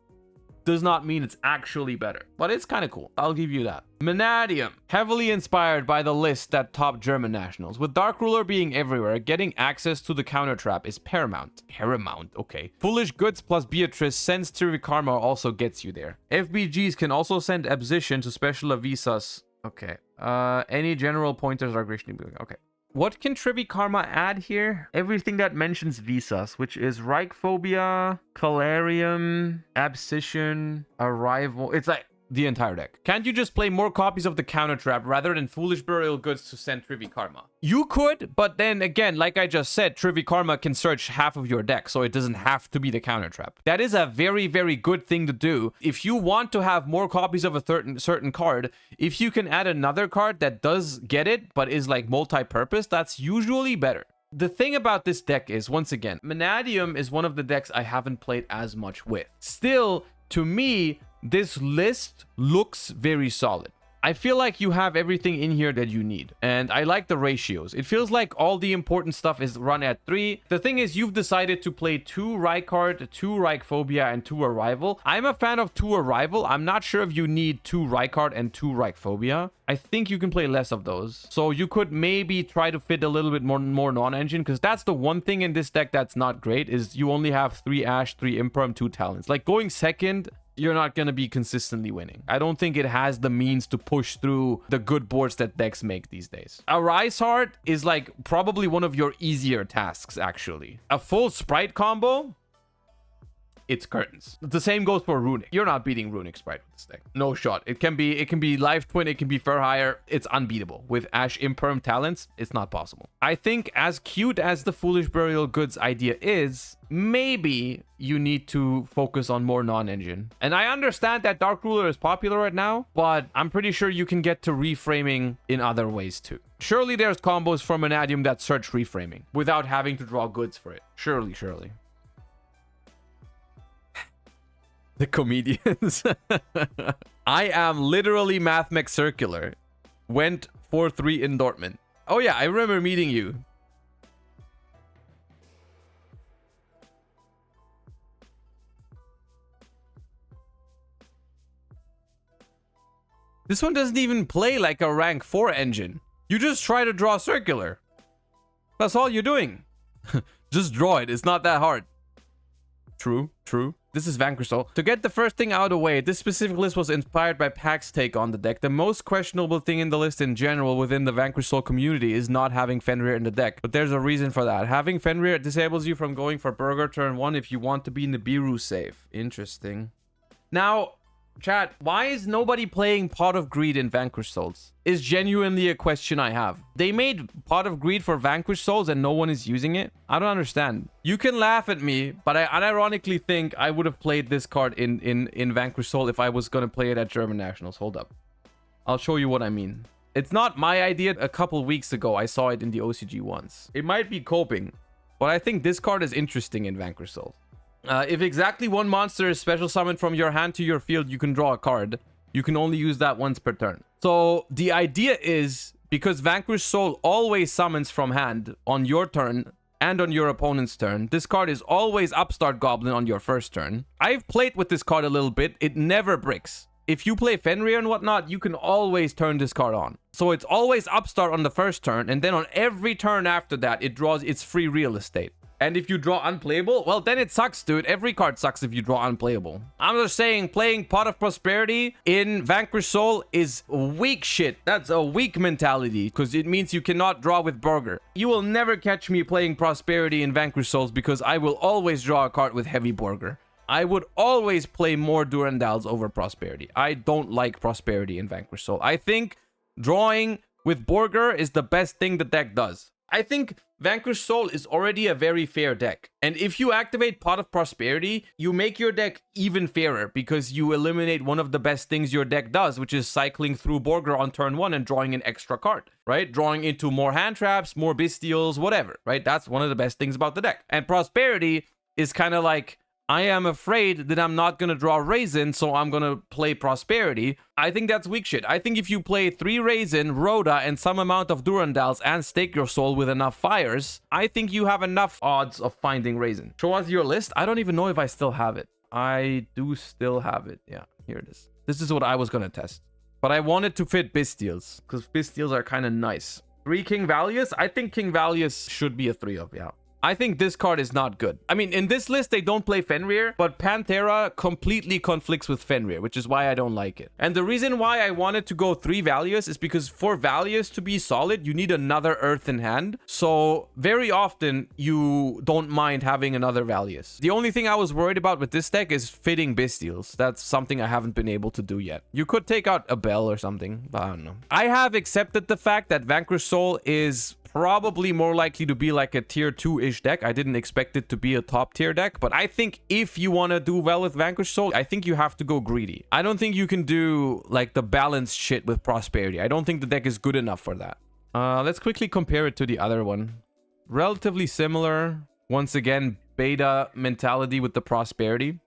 does not mean it's actually better. But it's kind of cool. I'll give you that. Mannadium. Heavily inspired by the list that top German nationals. With Dark Ruler being everywhere, getting access to the counter trap is paramount. Paramount, okay. Foolish Goods plus Beatrice sends Trivi Karma also gets you there. FBGs can also send Abzition to special Avisas. Okay. Any general pointers are greatly okay. What can Trivi Karma add here? Everything that mentions Visas, which is Reichphobia, Calarium, Abscission, Arrival. It's like the entire deck? Can't you just play more copies of the counter trap rather than Foolish Burial Goods to send Trivi Karma? You could, but then again, like I just said, Trivi Karma can search half of your deck, so it doesn't have to be the counter trap. That is a very, very good thing to do. If you want to have more copies of a certain card, if you can add another card that does get it, but is like multi-purpose, that's usually better. The thing about this deck is, once again, Mannadium is one of the decks I haven't played as much with. Still, to me, this list looks very solid. I feel like you have everything in here that you need, and I like the ratios. It feels like all the important stuff is run at 3. The thing is, you've decided to play 2 Rykard, 2 Ryphobia, and 2 Arrival. I'm a fan of 2 Arrival. I'm not sure if you need 2 Rykard and 2 Ryphobia. I think you can play less of those. So you could maybe try to fit a little bit more non-engine, because that's the one thing in this deck that's not great, is you only have 3 Ash, 3 Imperm, 2 Talents. Like, going second, you're not going to be consistently winning. I don't think it has the means to push through the good boards that decks make these days. A Rise Heart is like probably one of your easier tasks, actually. A full Spright combo, it's curtains. The same goes for Runick. You're not beating Runick Spright with this deck. No shot. It can be Life Twin, it can be Fur Hire. It's unbeatable. With Ash Imperm Talents, it's not possible. I think as cute as the Foolish Burial Goods idea is, maybe you need to focus on more non-engine. And I understand that Dark Ruler is popular right now, but I'm pretty sure you can get to reframing in other ways too. Surely there's combos from Mannadium that search reframing without having to draw goods for it. Surely. The comedians. I am literally Mathmech Circular. Went 4-3 in Dortmund. Oh yeah, I remember meeting you. This one doesn't even play like a rank 4 engine. You just try to draw Circular. That's all you're doing. Just draw it. It's not that hard. True. This is Vanquish Soul. To get the first thing out of the way, this specific list was inspired by Pack's take on the deck. The most questionable thing in the list in general within the Vanquish Soul community is not having Fenrir in the deck. But there's a reason for that. Having Fenrir disables you from going for Burger turn 1 if you want to be in the Biru safe. Interesting. Now, chat, why is nobody playing Pot of Greed in Vanquish Souls? Is genuinely a question I have. They made Pot of Greed for Vanquish Souls and no one is using it? I don't understand. You can laugh at me, but I unironically think I would have played this card in Vanquish Soul if I was going to play it at German Nationals. Hold up. I'll show you what I mean. It's not my idea. A couple weeks ago, I saw it in the OCG once. It might be coping, but I think this card is interesting in Vanquish Souls. If exactly one monster is special summoned from your hand to your field, you can draw a card. You can only use that once per turn. So the idea is, because Vanquish Soul always summons from hand on your turn and on your opponent's turn, this card is always Upstart Goblin on your first turn. I've played with this card a little bit. It never bricks. If you play Fenrir and whatnot, you can always turn this card on. So it's always Upstart on the first turn, and then on every turn after that, it draws its free real estate. And if you draw unplayable, well, then it sucks, dude. Every card sucks if you draw unplayable. I'm just saying, playing Pot of Prosperity in Vanquish Soul is weak shit. That's a weak mentality, because it means you cannot draw with Burger. You will never catch me playing Prosperity in Vanquish Souls, because I will always draw a card with heavy Burger. I would always play more Durandals over Prosperity. I don't like Prosperity in Vanquish Soul. I think drawing with Burger is the best thing the deck does. I think Vanquish Soul is already a very fair deck. And if you activate Pot of Prosperity, you make your deck even fairer because you eliminate one of the best things your deck does, which is cycling through Borger on turn 1 and drawing an extra card, right? Drawing into more hand traps, more bestials, whatever, right? That's one of the best things about the deck. And Prosperity is kind of like, I am afraid that I'm not going to draw Raisin, so I'm going to play Prosperity. I think that's weak shit. I think if you play 3 Raisin, Rhoda, and some amount of Durandals and Stake Your Soul with enough fires, I think you have enough odds of finding Raisin. Show us your list. I don't even know if I still have it. I do still have it. Yeah, here it is. This is what I was going to test. But I wanted to fit Bestials, because Bestials are kind of nice. 3 King Valius? I think King Valius should be a 3 of, yeah. I think this card is not good. I mean, in this list, they don't play Fenrir, but Panthera completely conflicts with Fenrir, which is why I don't like it. And the reason why I wanted to go 3 Valius is because for Valius to be solid, you need another Earth in hand. So very often, you don't mind having another Valius. The only thing I was worried about with this deck is fitting Bystials. That's something I haven't been able to do yet. You could take out a Bell or something, but I don't know. I have accepted the fact that Vanquish Soul is probably more likely to be like a tier 2-ish deck. I didn't expect it to be a top tier deck, but I think if you want to do well with Vanquish Soul, I think you have to go greedy. I don't think you can do like the balanced shit with Prosperity. I don't think the deck is good enough for that. Let's quickly compare it to the other one. Relatively similar. Once again, beta mentality with the Prosperity.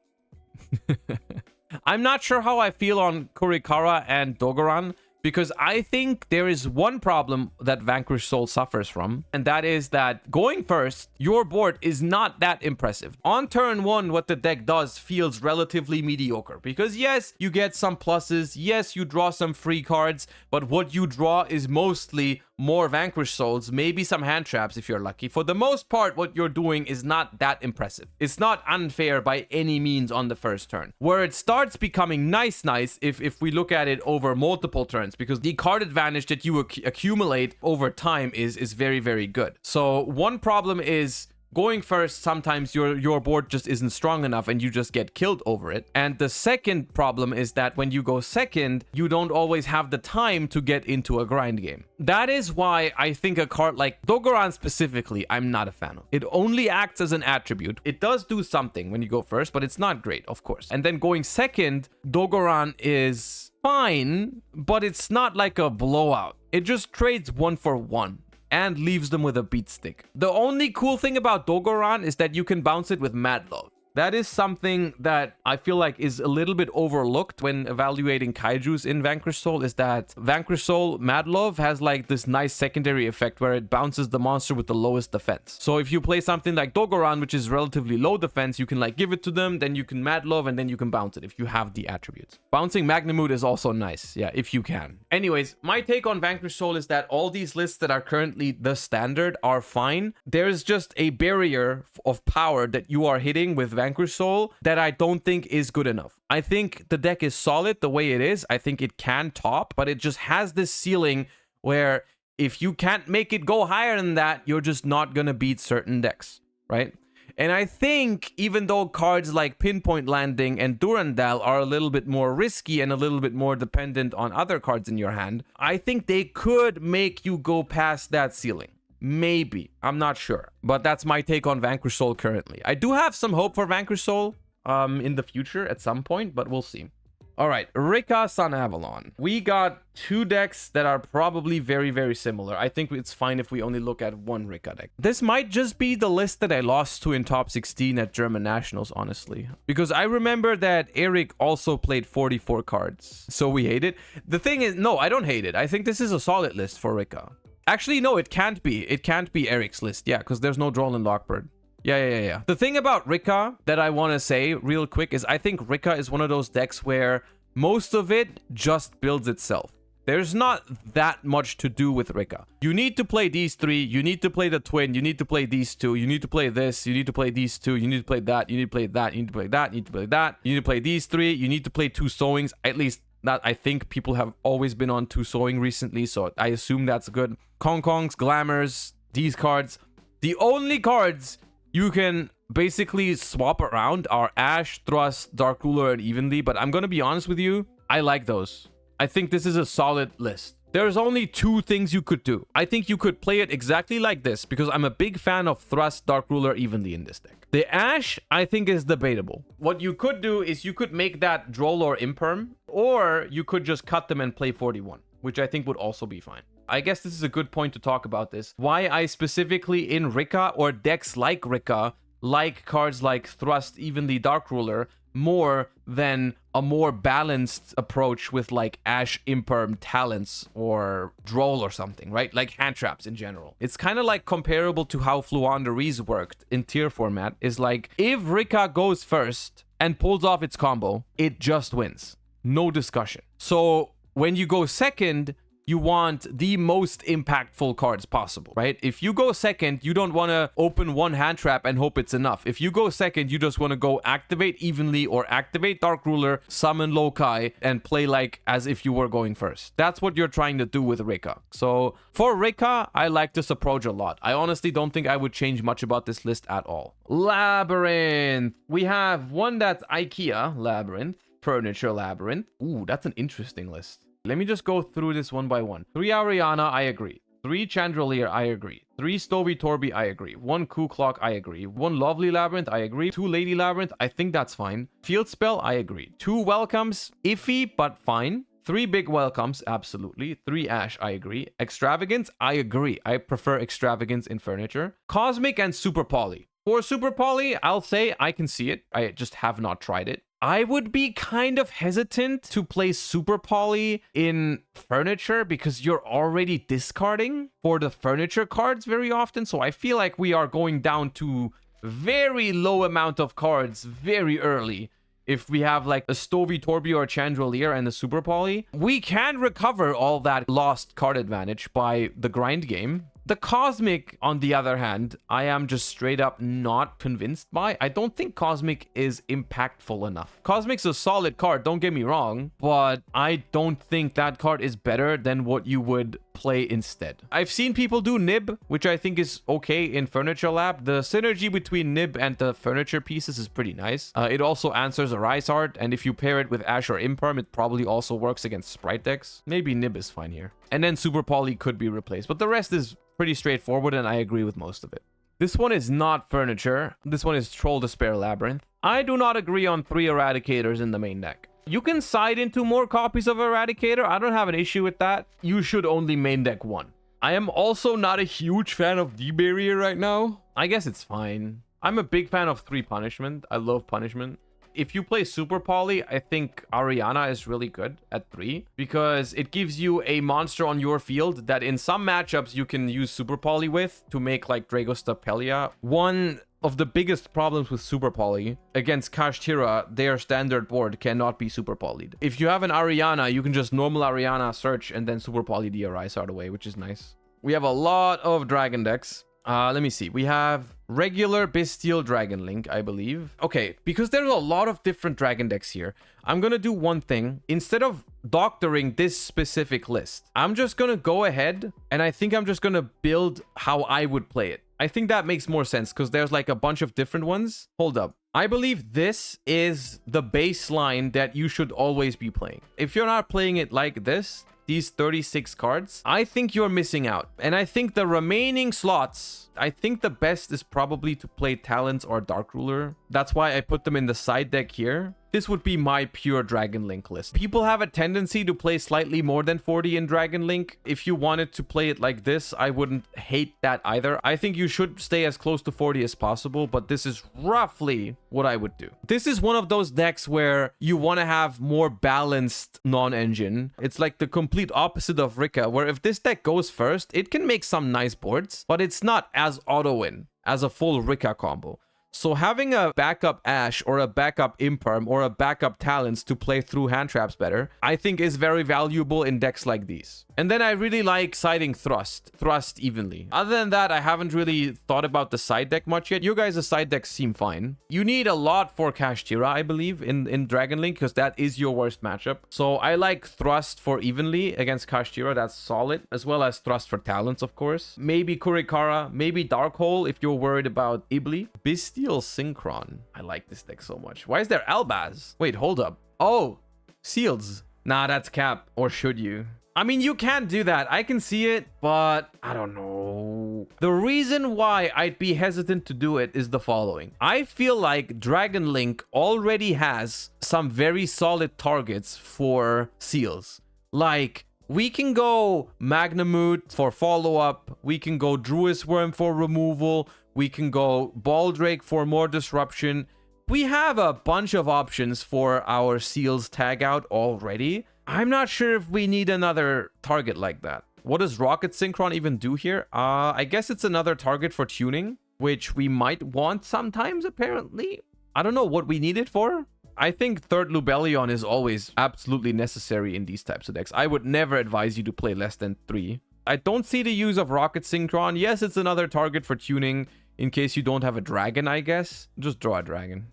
I'm not sure how I feel on Kurikara and Dogoran, because I think there is one problem that Vanquish Soul suffers from, and that is that going first, your board is not that impressive. On turn 1, what the deck does feels relatively mediocre, because yes, you get some pluses, yes, you draw some free cards, but what you draw is mostly more Vanquish Souls, maybe some hand traps if you're lucky. For the most part, what you're doing is not that impressive. It's not unfair by any means on the first turn. Where it starts becoming nice if we look at it over multiple turns, because the card advantage that you accumulate over time is very, very good. So one problem is going first, sometimes your board just isn't strong enough and you just get killed over it. And the second problem is that when you go second, you don't always have the time to get into a grind game. That is why I think a card like Dogoran specifically, I'm not a fan of. It only acts as an attribute. It does do something when you go first, but it's not great, of course. And then going second, Dogoran is fine, but it's not like a blowout. It just trades 1 for 1. And leaves them with a beat stick. The only cool thing about Dogoran is that you can bounce it with Mad Love. That is something that I feel like is a little bit overlooked when evaluating kaijus in Vanquish Soul, is that Vanquish Soul Mad Love has like this nice secondary effect where it bounces the monster with the lowest defense. So if you play something like Dogoran, which is relatively low defense, you can like give it to them, then you can Mad Love, and then you can bounce it if you have the attributes. Bouncing Magnamute is also nice, yeah, if you can. Anyways, my take on Vanquish Soul is that all these lists that are currently the standard are fine. There's just a barrier of power that you are hitting with Vanquish Soul that I don't think is good enough. I think the deck is solid the way it is. I think it can top, but it just has this ceiling where if you can't make it go higher than that, you're just not gonna beat certain decks, right? And I think even though cards like Pinpoint Landing and Durandal are a little bit more risky and a little bit more dependent on other cards in your hand, I think they could make you go past that ceiling. Maybe. I'm not sure. But that's my take on Vanquish Soul currently. I do have some hope for Vanquish Soul in the future at some point, but we'll see. All right, Rikka, Sun Avalon. We got 2 decks that are probably very, very similar. I think it's fine if we only look at one Rikka deck. This might just be the list that I lost to in top 16 at German Nationals, honestly. Because I remember that Eric also played 44 cards. So we hate it. The thing is, no, I don't hate it. I think this is a solid list for Rikka. Actually, no, it can't be. It can't be Eric's list. Yeah, because there's no Droll and Lockbird. Yeah. The thing about Rikka that I want to say real quick is I think Rikka is one of those decks where most of it just builds itself. There's not that much to do with Rikka. You need to play these 3. You need to play the twin. You need to play these 2. You need to play this. You need to play these 2. You need to play that. You need to play that. You need to play that. You need to play that. You need to play these 3. You need to play 2 sowings. At least that I think people have always been on 2 sowing recently, so I assume that's good. Kong Kongs, Glamours, these cards. The only cards you can basically swap around are Ash, Thrust, Dark Ruler, and Evenly, but I'm gonna be honest with you, I like those. I think this is a solid list. There's only 2 things you could do. I think you could play it exactly like this, because I'm a big fan of Thrust, Dark Ruler, Evenly in this deck. The Ash, I think, is debatable. What you could do is you could make that Droll or Imperm, or you could just cut them and play 41, which I think would also be fine. I guess this is a good point to talk about this. Why I specifically in Rikka or decks like Rikka like cards like Thrust, Evenly, Dark Ruler, more than a more balanced approach with like Ash, Imperm, Talents, or Droll or something, right? Like hand traps in general. It's kind of like comparable to how Fluandereeze worked in tier format. Is like if Rikka goes first and pulls off its combo, it just wins. No discussion. So when you go second, You want the most impactful cards possible, right? If you go second, you don't want to open one hand trap and hope it's enough. If you go second, you just want to go activate evenly or activate Dark Ruler, summon Lokai, and play like as if you were going first. That's what you're trying to do with Rikka. So for Rikka, I like this approach a lot. I honestly don't think I would change much about this list at all. Labrynth. We have one that's IKEA Labrynth, Furniture Labrynth. Ooh, that's an interesting list. Let me just go through this one by one. 3 Ariana, I agree. 3 Chandelier, I agree. 3 Stovey Torby, I agree. 1 Coup Clock, I agree. 1 Lovely Labyrinth, I agree. 2 Lady Labyrinth, I think that's fine. Field Spell, I agree. 2 Welcomes, iffy, but fine. 3 Big Welcomes, absolutely. 3 Ash, I agree. Extravagance, I agree. I prefer Extravagance in Furniture. Cosmic and Super Poly. For Super Poly, I'll say I can see it. I just have not tried it. I would be kind of hesitant to play Super Poly in Furniture because you're already discarding for the Furniture cards very often. So I feel like we are going down to very low amount of cards very early. If we have like a Stovey Torby or a Chandelier and a Super Poly, we can recover all that lost card advantage by the grind game. The Cosmic, on the other hand, I am just straight up not convinced by. I don't think Cosmic is impactful enough. Cosmic's a solid card, don't get me wrong, but I don't think that card is better than what you would play instead. I've seen people do Nib, which I think is okay in Furniture Lab. The synergy between Nib and the furniture pieces is pretty nice. It also answers a Rise Art, and if you pair it with Ash or Imperm, it probably also works against Spright decks. Maybe Nib is fine here. And then Super Poly could be replaced, but the rest is pretty straightforward, and I agree with most of it. This one is not Furniture. This one is Troll Despair Labyrinth. I do not agree on 3 Eradicators in the main deck. You can side into more copies of Eradicator. I don't have an issue with that. You should only main deck 1. I am also not a huge fan of D-Barrier right now. I guess it's fine. I'm a big fan of 3 Punishment. I love Punishment. If you play Super Poly, I think Ariana is really good at 3 because it gives you a monster on your field that in some matchups you can use Super Poly with to make like Dragostapelia. One of the biggest problems with Super Poly against Kashtira, their standard board cannot be Super Polyed. If you have an Ariana, you can just normal Ariana search and then Super Poly the Arise out away, which is nice. We have a lot of dragon decks. Let me see. We have regular Bestial Dragon Link, I believe. Okay, because there's a lot of different dragon decks here, I'm gonna do one thing. Instead of doctoring this specific list, I'm just gonna go ahead and I think I'm just gonna build how I would play it. I think that makes more sense because there's like a bunch of different ones. Hold up. I believe this is the baseline that you should always be playing. If you're not playing it like this, these 36 cards, I think you're missing out. And I think the remaining slots, I think the best is probably to play Talents or Dark Ruler. That's why I put them in the side deck here. This would be my pure Dragon Link list. People have a tendency to play slightly more than 40 in Dragon Link. If you wanted to play it like this, I wouldn't hate that either. I think you should stay as close to 40 as possible, but this is roughly what I would do. This is one of those decks where you want to have more balanced non-engine. It's like the complete opposite of Rikka, where if this deck goes first, it can make some nice boards, but it's not as auto-win as a full Rikka combo. So having a backup Ash or a backup Imperm or a backup Talents to play through hand traps better, I think is very valuable in decks like these. And then I really like siding Thrust evenly. Other than that, I haven't really thought about the side deck much yet. You guys' side decks seem fine. You need a lot for Kashtira, I believe, in Dragon Link, because that is your worst matchup. So I like Thrust for evenly against Kashtira. That's solid, as well as Thrust for Talents, of course. Maybe Kurikara, maybe Darkhole if you're worried about Ibli. Bestial Synchron. I like this deck so much. Why is there Albaz? Wait, hold up. Oh, Seals. Nah, that's Cap. Or should you? I mean, you can do that. I can see it, but I don't know. The reason why I'd be hesitant to do it is the following. I feel like Dragon Link already has some very solid targets for Seals. Like, we can go Magnamut for follow-up. We can go Druis Worm for removal. We can go Baldrake for more disruption. We have a bunch of options for our Seals tag out already. I'm not sure if we need another target like that. What does Rocket Synchron even do here? I guess it's another target for tuning, which we might want sometimes, apparently. I don't know what we need it for. I think third Lubellion is always absolutely necessary in these types of decks. I would never advise you to play less than 3. I don't see the use of Rocket Synchron. Yes, it's another target for tuning in case you don't have a dragon, I guess. Just draw a dragon.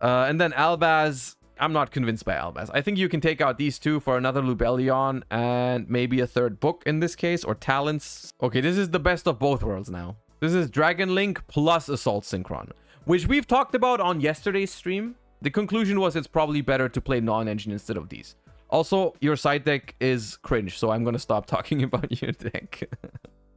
And then Albaz. I'm not convinced by Albaz. I think you can take out these two for another Lubellion and maybe a third book in this case, or talents. Okay, this is the best of both worlds now. This is Dragon Link plus Assault Synchron, which we've talked about on yesterday's stream. The conclusion was it's probably better to play non-engine instead of these. Also, your side deck is cringe, so I'm going to stop talking about your deck.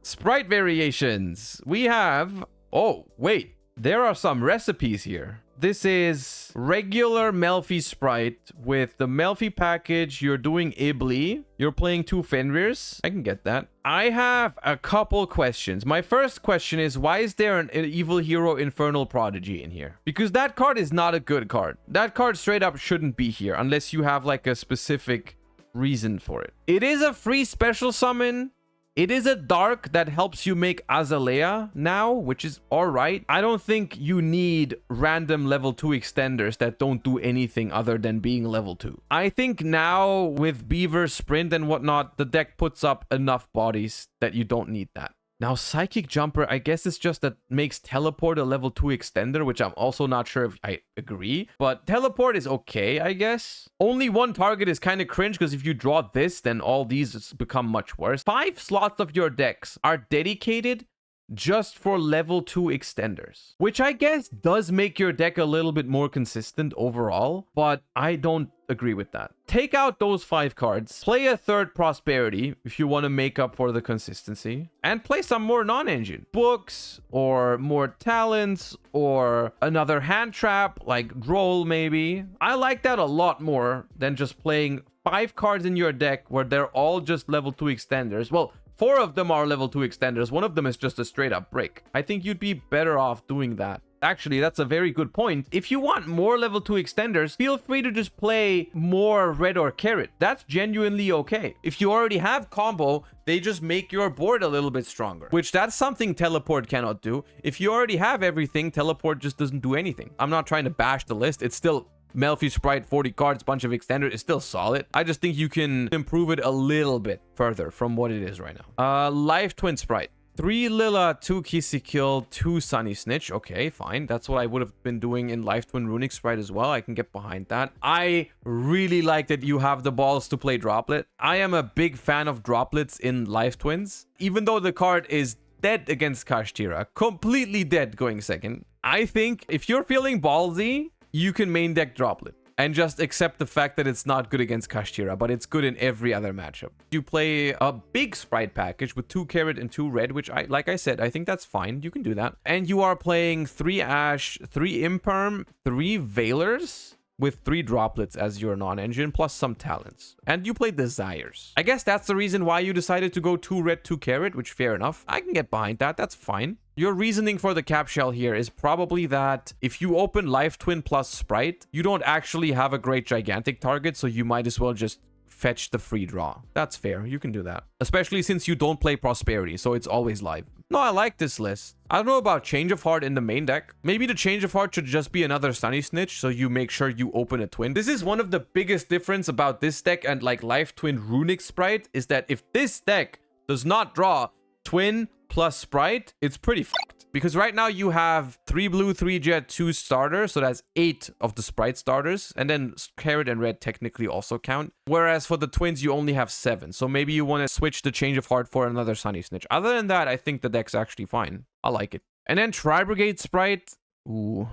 Sprite variations. We have... Oh, wait. There are some recipes here. This is regular Melfi Sprite with the Melfi package. You're doing Ibli. You're playing 2 Fenrirs. I can get that. I have a couple questions. My first question is, why is there an Evil Hero Infernal Prodigy in here? Because that card is not a good card. That card straight up shouldn't be here unless you have like a specific reason for it. It is a free special summon. It is a dark that helps you make Azalea now, which is alright. I don't think you need random level 2 extenders that don't do anything other than being level 2. I think now with Beaver, Sprint, and whatnot, the deck puts up enough bodies that you don't need that. Now, Psychic Jumper, I guess it's just that makes Teleport a level 2 extender, which I'm also not sure if I agree. But Teleport is okay, I guess. Only one target is kind of cringe, because if you draw this, then all these become much worse. 5 slots of your decks are dedicated just for level 2 extenders, which I guess does make your deck a little bit more consistent overall, but I don't agree with that. Take out those 5 cards, play a third Prosperity if you want to make up for the consistency, and play some more non-engine books or more talents or another hand trap like Droll maybe. I like that a lot more than just playing 5 cards in your deck where they're all just level 2 extenders. Well, 4 of them are level 2 extenders. One of them is just a straight up break. I think you'd be better off doing that. Actually, that's a very good point. If you want more level 2 extenders, feel free to just play more Red or Carrot. That's genuinely okay. If you already have combo, they just make your board a little bit stronger, which that's something Teleport cannot do. If you already have everything, Teleport just doesn't do anything. I'm not trying to bash the list. It's still Melfi Sprite, 40 cards, bunch of extenders is still solid. I just think you can improve it a little bit further from what it is right now. Life Twin Sprite. 3 Lila, 2 Kill, 2 Sunny Snitch. Okay, fine. That's what I would have been doing in Life Twin Runick Sprite as well. I can get behind that. I really like that you have the balls to play Droplet. I am a big fan of Droplets in Life Twins. Even though the card is dead against Kashtira, completely dead going second, I think if you're feeling ballsy, you can main deck Droplet and just accept the fact that it's not good against Kashtira, but it's good in every other matchup. You play a big Sprite package with 2 Carrot and 2 Red, which like I said, I think that's fine. You can do that. And you are playing 3 Ash, 3 Imperm, 3 Veilers with 3 Droplets as your non-engine, plus some talents. And you play Desires. I guess that's the reason why you decided to go 2 Red, 2 Carrot, which fair enough. I can get behind that. That's fine. Your reasoning for the cap shell here is probably that if you open Life Twin plus Sprite, you don't actually have a great gigantic target, so you might as well just fetch the free draw. That's fair. You can do that. Especially since you don't play Prosperity, so it's always live. No, I like this list. I don't know about Change of Heart in the main deck. Maybe the Change of Heart should just be another Sunny Snitch, so you make sure you open a twin. This is one of the biggest difference about this deck and like Life Twin Runick Sprite, is that if this deck does not draw Twin plus Sprite, it's pretty fucked. Because right now you have 3 blue, 3 jet, 2 starters, so that's 8 of the Sprite starters, and then Carrot and Red technically also count. Whereas for the twins, you only have 7, so maybe you want to switch the Change of Heart for another Sunny Snitch. Other than that, I think the deck's actually fine. I like it. And then Tri-Brigade Sprite. Ooh.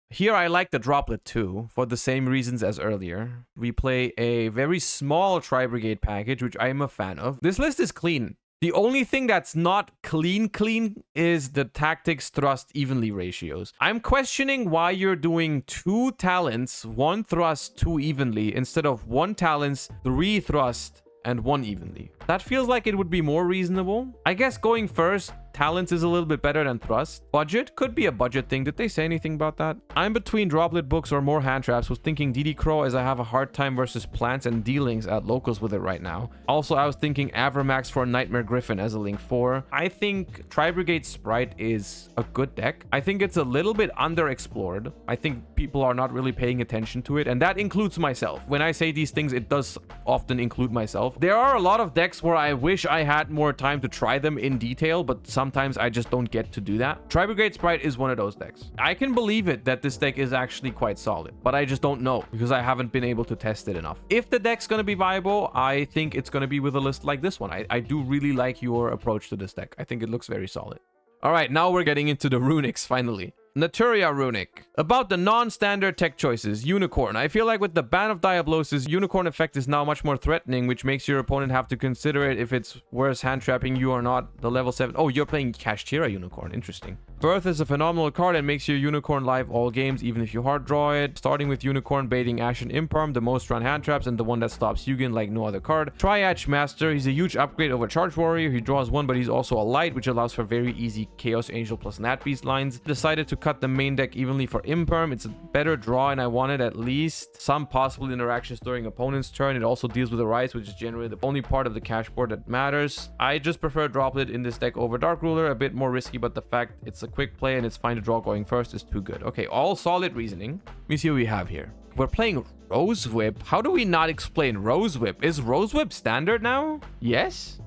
Here I like the Droplet too, for the same reasons as earlier. We play a very small Tri-Brigade package, which I am a fan of. This list is clean. The only thing that's not clean is the tactics thrust evenly ratios. I'm questioning why you're doing 2 talents, 1 thrust, 2 evenly, instead of 1 talents, 3 thrust, and 1 evenly. That feels like it would be more reasonable. I guess going first, Talents is a little bit better than Thrust. Budget could be a budget thing. Did they say anything about that? I'm between Droplet books or more hand traps. Was thinking DD Crow as I have a hard time versus plants and dealings at locals with it right now. Also, I was thinking Avermax for Nightmare Griffin as a link 4. I think Tri-Brigade Spright is a good deck. I think it's a little bit underexplored. I think people are not really paying attention to it, and that includes myself. When I say these things, it does often include myself. There are a lot of decks where I wish I had more time to try them in detail, but sometimes I just don't get to do that. Tri-Brigade Spright is one of those decks. I can believe it that this deck is actually quite solid, but I just don't know because I haven't been able to test it enough. If the deck's going to be viable, I think it's going to be with a list like this one. I do really like your approach to this deck. I think it looks very solid. All right, now we're getting into the Runicks finally. Naturia Runick. About the non-standard tech choices, Unicorn. I feel like with the ban of Diablosis, Unicorn effect is now much more threatening, which makes your opponent have to consider it if it's worth hand trapping you or not. The level 7. Oh, you're playing Kashtira Unicorn. Interesting. Birth is a phenomenal card and makes your Unicorn live all games, even if you hard draw it. Starting with Unicorn, baiting Ash and Imperm, the most run hand traps, and the one that stops Yugin like no other card. Triage Master. He's a huge upgrade over Charge Warrior. He draws 1, but he's also a light, which allows for very easy Chaos Angel plus Nat Beast lines. Decided to cut the main deck evenly for Imperm. It's a better draw, and I wanted at least some possible interactions during opponent's turn. It also deals with the Rise, which is generally the only part of the cash board that matters. I just prefer Droplet in this deck over Dark Ruler. A bit more risky, but the fact it's a quick play and it's fine to draw going first is too good. Okay, all solid reasoning. Let me see what we have here. We're playing Rose Whip. How do we not explain Rose Whip? Is Rose Whip standard now? Yes?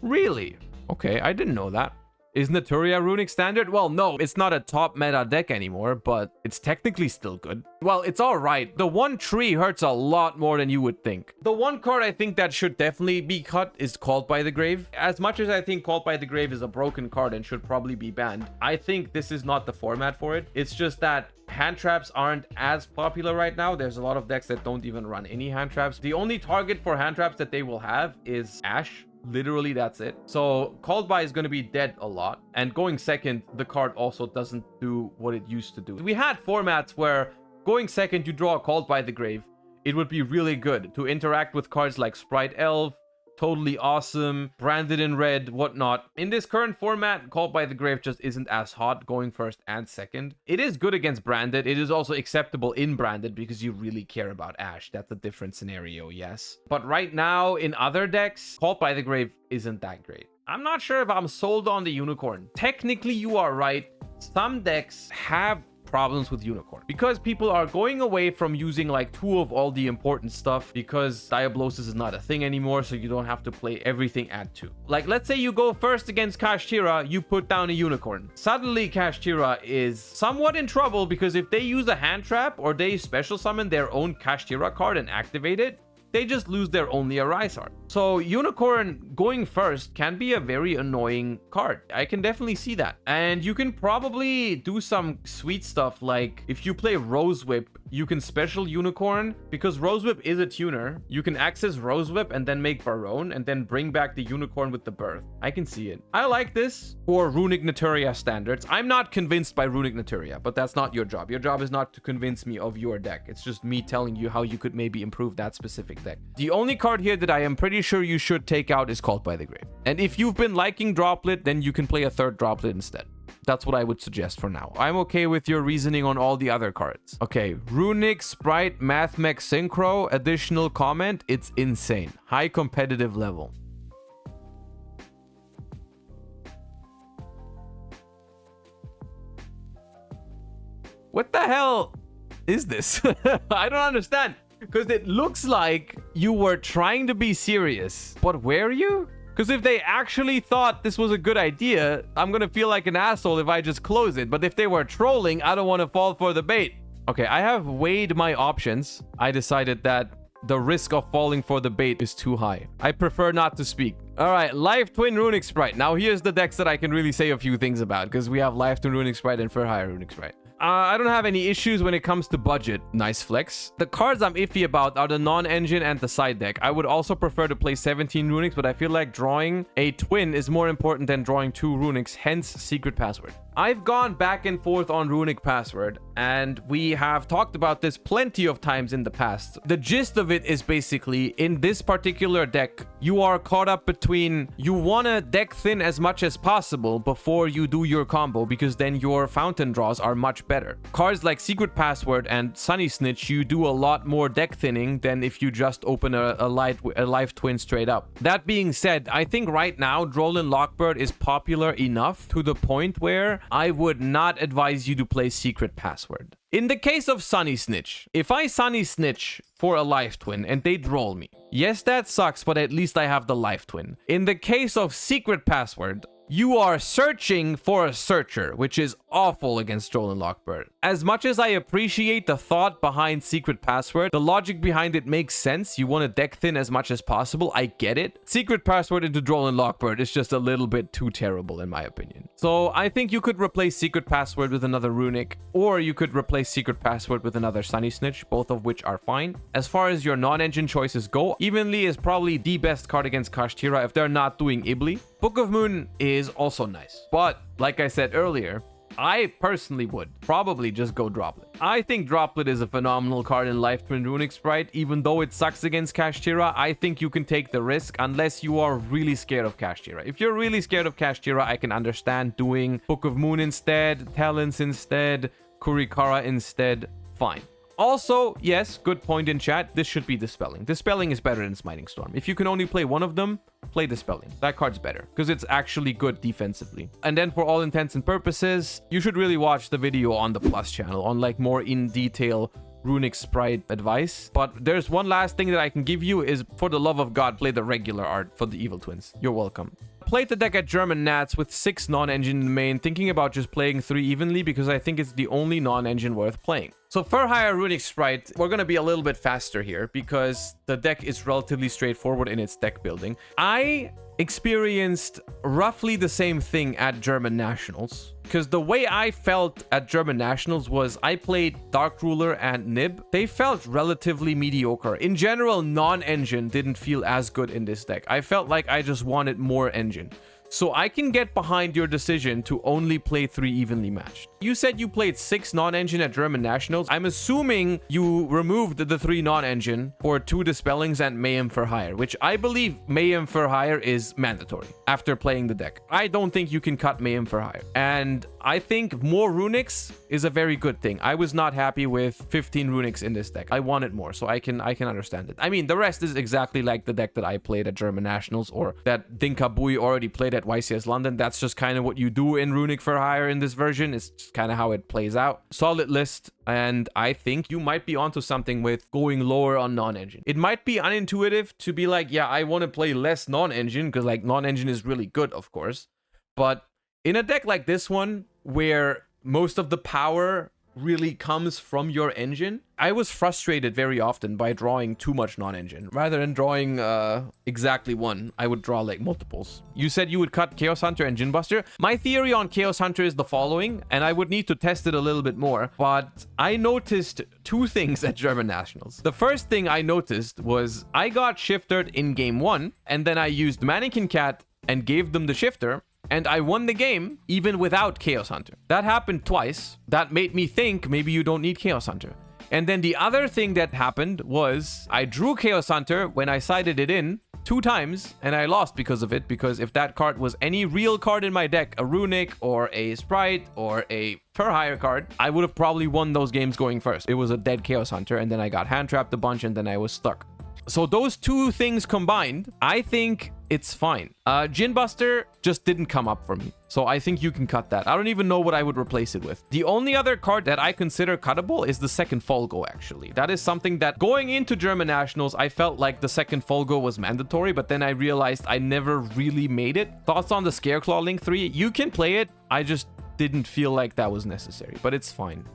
Really? Okay, I didn't know that. Is Naturia Runick standard? Well, no, it's not a top meta deck anymore, but it's technically still good. Well, it's all right. The one tree hurts a lot more than you would think. The one card I think that should definitely be cut is Called by the Grave. As much as I think Called by the Grave is a broken card and should probably be banned, I think this is not the format for it. It's just that hand traps aren't as popular right now. There's a lot of decks that don't even run any hand traps. The only target for hand traps that they will have is Ash. Literally, that's it. So Called by is going to be dead a lot, and going second, the card also doesn't do what it used to do. We had formats where going second, you draw a Called by the Grave. It would be really good to interact with cards like Spright Elf, Totally Awesome, Branded in Red, whatnot. In this current format, Called by the Grave just isn't as hot going first and second. It is good against Branded. It is also acceptable in Branded because you really care about Ash. That's a different scenario, yes. But right now, in other decks, Called by the Grave isn't that great. I'm not sure if I'm sold on the Unicorn. Technically, you are right. Some decks have problems with Unicorn because people are going away from using like 2 of all the important stuff because Diablosis is not a thing anymore, so you don't have to play everything at 2. Like, let's say you go first against Kashtira, you put down a Unicorn. Suddenly Kashtira is somewhat in trouble because if they use a hand trap or they special summon their own Kashtira card and activate it, they just lose their only Arise art. So Unicorn going first can be a very annoying card. I can definitely see that. And you can probably do some sweet stuff like if you play Rose Whip, you can special Unicorn because Rose Whip is a tuner. You can access Rose Whip and then make Barone and then bring back the Unicorn with the Birth. I can see it. I like this for Runick Naturia standards. I'm not convinced by Runick Naturia, but that's not your job. Your job is not to convince me of your deck. It's just me telling you how you could maybe improve that specific deck. The only card here that I am pretty sure you should take out is Called by the Grave. And if you've been liking Droplet, then you can play a third Droplet instead. That's what I would suggest for now. I'm okay with your reasoning on all the other cards. Okay, Runick, Spright, Mathmech, Synchro. Additional comment, it's insane. High competitive level. What the hell is this? I don't understand. Because it looks like you were trying to be serious. But were you? Because if they actually thought this was a good idea, I'm going to feel like an asshole if I just close it. But if they were trolling, I don't want to fall for the bait. Okay, I have weighed my options. I decided that the risk of falling for the bait is too high. I prefer not to speak. All right, Life Twin Runick Spright. Now here's the decks that I can really say a few things about because we have Life Twin Runick Spright and Fur Hire Runick Spright. I don't have any issues when it comes to budget. Nice flex. The cards I'm iffy about are the non-engine and the side deck. I would also prefer to play 17 Runicks, but I feel like drawing a twin is more important than drawing 2 Runicks, hence Secret Password. I've gone back and forth on Runick password, and we have talked about this plenty of times in the past. The gist of it is basically, in this particular deck, you are caught up between you want to deck thin as much as possible before you do your combo, because then your fountain draws are much better. Cards like Secret Password and Sunny Snitch, you do a lot more deck thinning than if you just open a life twin straight up. That being said, I think right now Drollin Lockbird is popular enough to the point where I would not advise you to play Secret Password. In the case of Sunny Snitch, if I Sunny Snitch for a life twin and they droll me, yes, that sucks, but at least I have the life twin. In the case of Secret Password, you are searching for a searcher, which is awful against Drollin Lockbird. As much as I appreciate the thought behind Secret Password, the logic behind it makes sense. You want to deck thin as much as possible. I get it. Secret Password into Drollin Lockbird is just a little bit too terrible in my opinion. So I think you could replace Secret Password with another Runick, or you could replace Secret Password with another Sunny Snitch, both of which are fine. As far as your non-engine choices go, Evenly is probably the best card against Kashtira if they're not doing Ibli. Book of Moon is also nice, but like I said earlier, I personally would probably just go Droplet. I think Droplet is a phenomenal card in Life Twin Runick Spright. Even though it sucks against Kashtira, I think you can take the risk unless you are really scared of Kashtira. If you're really scared of Kashtira, I can understand doing Book of Moon instead, Talents instead, Kurikara instead, fine. Also, yes, good point in chat, this should be Dispelling. Dispelling is better than Smiting Storm. If you can only play one of them, play Dispelling. That card's better, because it's actually good defensively. And then for all intents and purposes, you should really watch the video on the Plus channel, on like more in detail Runick Spright advice. But there's one last thing that I can give you is, for the love of God, play the regular art for the Evil Twins. You're welcome. Played the deck at German Nats with 6 non-engine in the main, thinking about just playing 3 evenly because I think it's the only non-engine worth playing. So for higher Runick Spright, we're going to be a little bit faster here because the deck is relatively straightforward in its deck building. I experienced roughly the same thing at German Nationals, because the way I felt at German Nationals was I played Dark Ruler and Nib. They felt relatively mediocre. In general, non-engine didn't feel as good in this deck. I felt like I just wanted more engine. So I can get behind your decision to only play 3 evenly matched. You said you played 6 non-engine at German Nationals. I'm assuming you removed the 3 non-engine for 2 Dispellings and Mayhem for Hire, which I believe Mayhem for Hire is mandatory after playing the deck. I don't think you can cut Mayhem for Hire. And I think more Runicks is a very good thing. I was not happy with 15 Runicks in this deck. I wanted more, so I can understand it. I mean, the rest is exactly like the deck that I played at German Nationals, or that Dinka Bui already played at YCS London. That's just kind of what you do in Runick for Hire in this version. It's just kind of how it plays out. Solid list, and I think you might be onto something with going lower on non-engine. It might be unintuitive to be like, yeah, I want to play less non-engine because like non-engine is really good, of course. But in a deck like this one, where most of the power really comes from your engine, I was frustrated very often by drawing too much non-engine. Rather than drawing exactly one, I would draw like multiples. You said you would cut Chaos Hunter and Djinn Buster. My theory on Chaos Hunter is the following, and I would need to test it a little bit more, but I noticed 2 things at German Nationals. The first thing I noticed was I got shiftered in game 1, and then I used Mannequin Cat and gave them the shifter, and I won the game even without Chaos Hunter. That happened twice. That made me think maybe you don't need Chaos Hunter. And then the other thing that happened was I drew Chaos Hunter when I sided it in 2 times, and I lost because of it, because if that card was any real card in my deck, a Runick or a Spright or a For Hire card, I would have probably won those games going first. It was a dead Chaos Hunter, and then I got hand trapped a bunch, and then I was stuck. So those 2 things combined, I think it's fine. Djinn Buster just didn't come up for me, so I think you can cut that. I don't even know what I would replace it with. The only other card that I consider cuttable is the second Folgo, actually. That is something that going into German Nationals, I felt like the second Folgo was mandatory, but then I realized I never really made it. Thoughts on the Scareclaw Link 3? You can play it. I just didn't feel like that was necessary, but it's fine.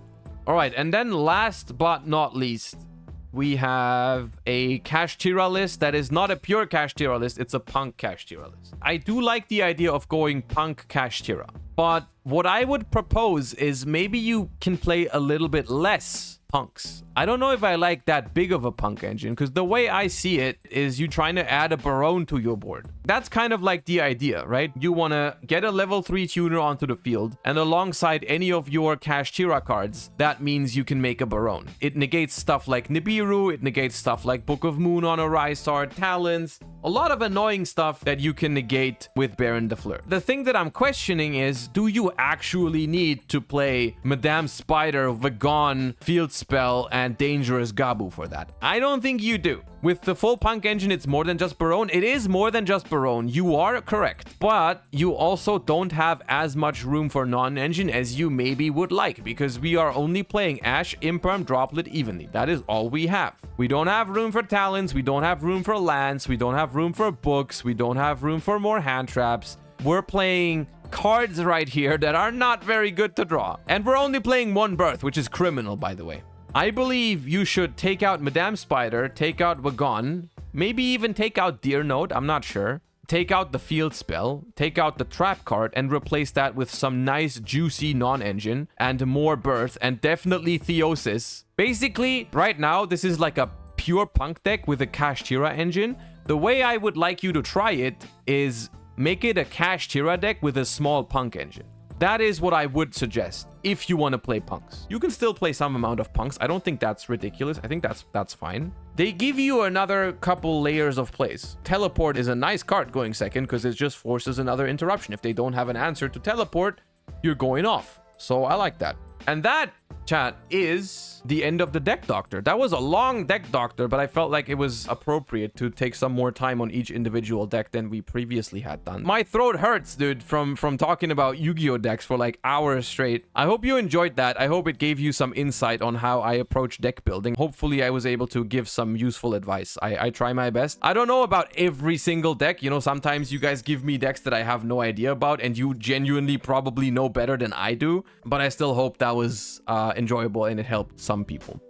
All right, and then last but not least, we have a Kashtira list that is not a pure Kashtira list, it's a punk Kashtira list. I do like the idea of going punk Kashtira, but what I would propose is maybe you can play a little bit less punks. I don't know if I like that big of a punk engine, because the way I see it is you trying to add a Baronne to your board. That's kind of like the idea, right? You want to get a level 3 tuner onto the field, and alongside any of your Kashtira cards, that means you can make a Baronne. It negates stuff like Nibiru, it negates stuff like Book of Moon on a Rystar, Talons, a lot of annoying stuff that you can negate with Baron de Fleur. The thing that I'm questioning is, do you actually need to play Madame Spider, Vagon, Field Spell, and Dangerous Gabu for that? I don't think you do. With the full punk engine, it's more than just Baronne. It is more than just Baronne. You are correct. But you also don't have as much room for non-engine as you maybe would like, because we are only playing Ash, Imperm, Droplet evenly. That is all we have. We don't have room for Talons. We don't have room for Lance. We don't have room for books. We don't have room for more hand traps. We're playing cards right here that are not very good to draw. And we're only playing one birth, which is criminal, by the way. I believe you should take out Madame Spider, take out Wagon, maybe even take out Deer Note, I'm not sure. Take out the Field Spell, take out the Trap card, and replace that with some nice, juicy non-engine, and more Birth, and definitely Theosis. Basically, right now, this is like a pure punk deck with a Kashtira engine. The way I would like you to try it is make it a Kashtira deck with a small punk engine. That is what I would suggest if you want to play punks. You can still play some amount of punks. I don't think that's ridiculous. I think that's fine. They give you another couple layers of plays. Teleport is a nice card going second because it just forces another interruption. If they don't have an answer to teleport, you're going off. So I like that. And that, chat, is the end of the deck doctor. That was a long deck doctor, but I felt like it was appropriate to take some more time on each individual deck than we previously had done. My throat hurts, dude, from talking about Yu-Gi-Oh decks for like hours straight. I hope you enjoyed that. I hope it gave you some insight on how I approach deck building. Hopefully I was able to give some useful advice. I try my best. I don't know about every single deck. You know, sometimes you guys give me decks that I have no idea about and you genuinely probably know better than I do, but I still hope that was enjoyable and it helped some people.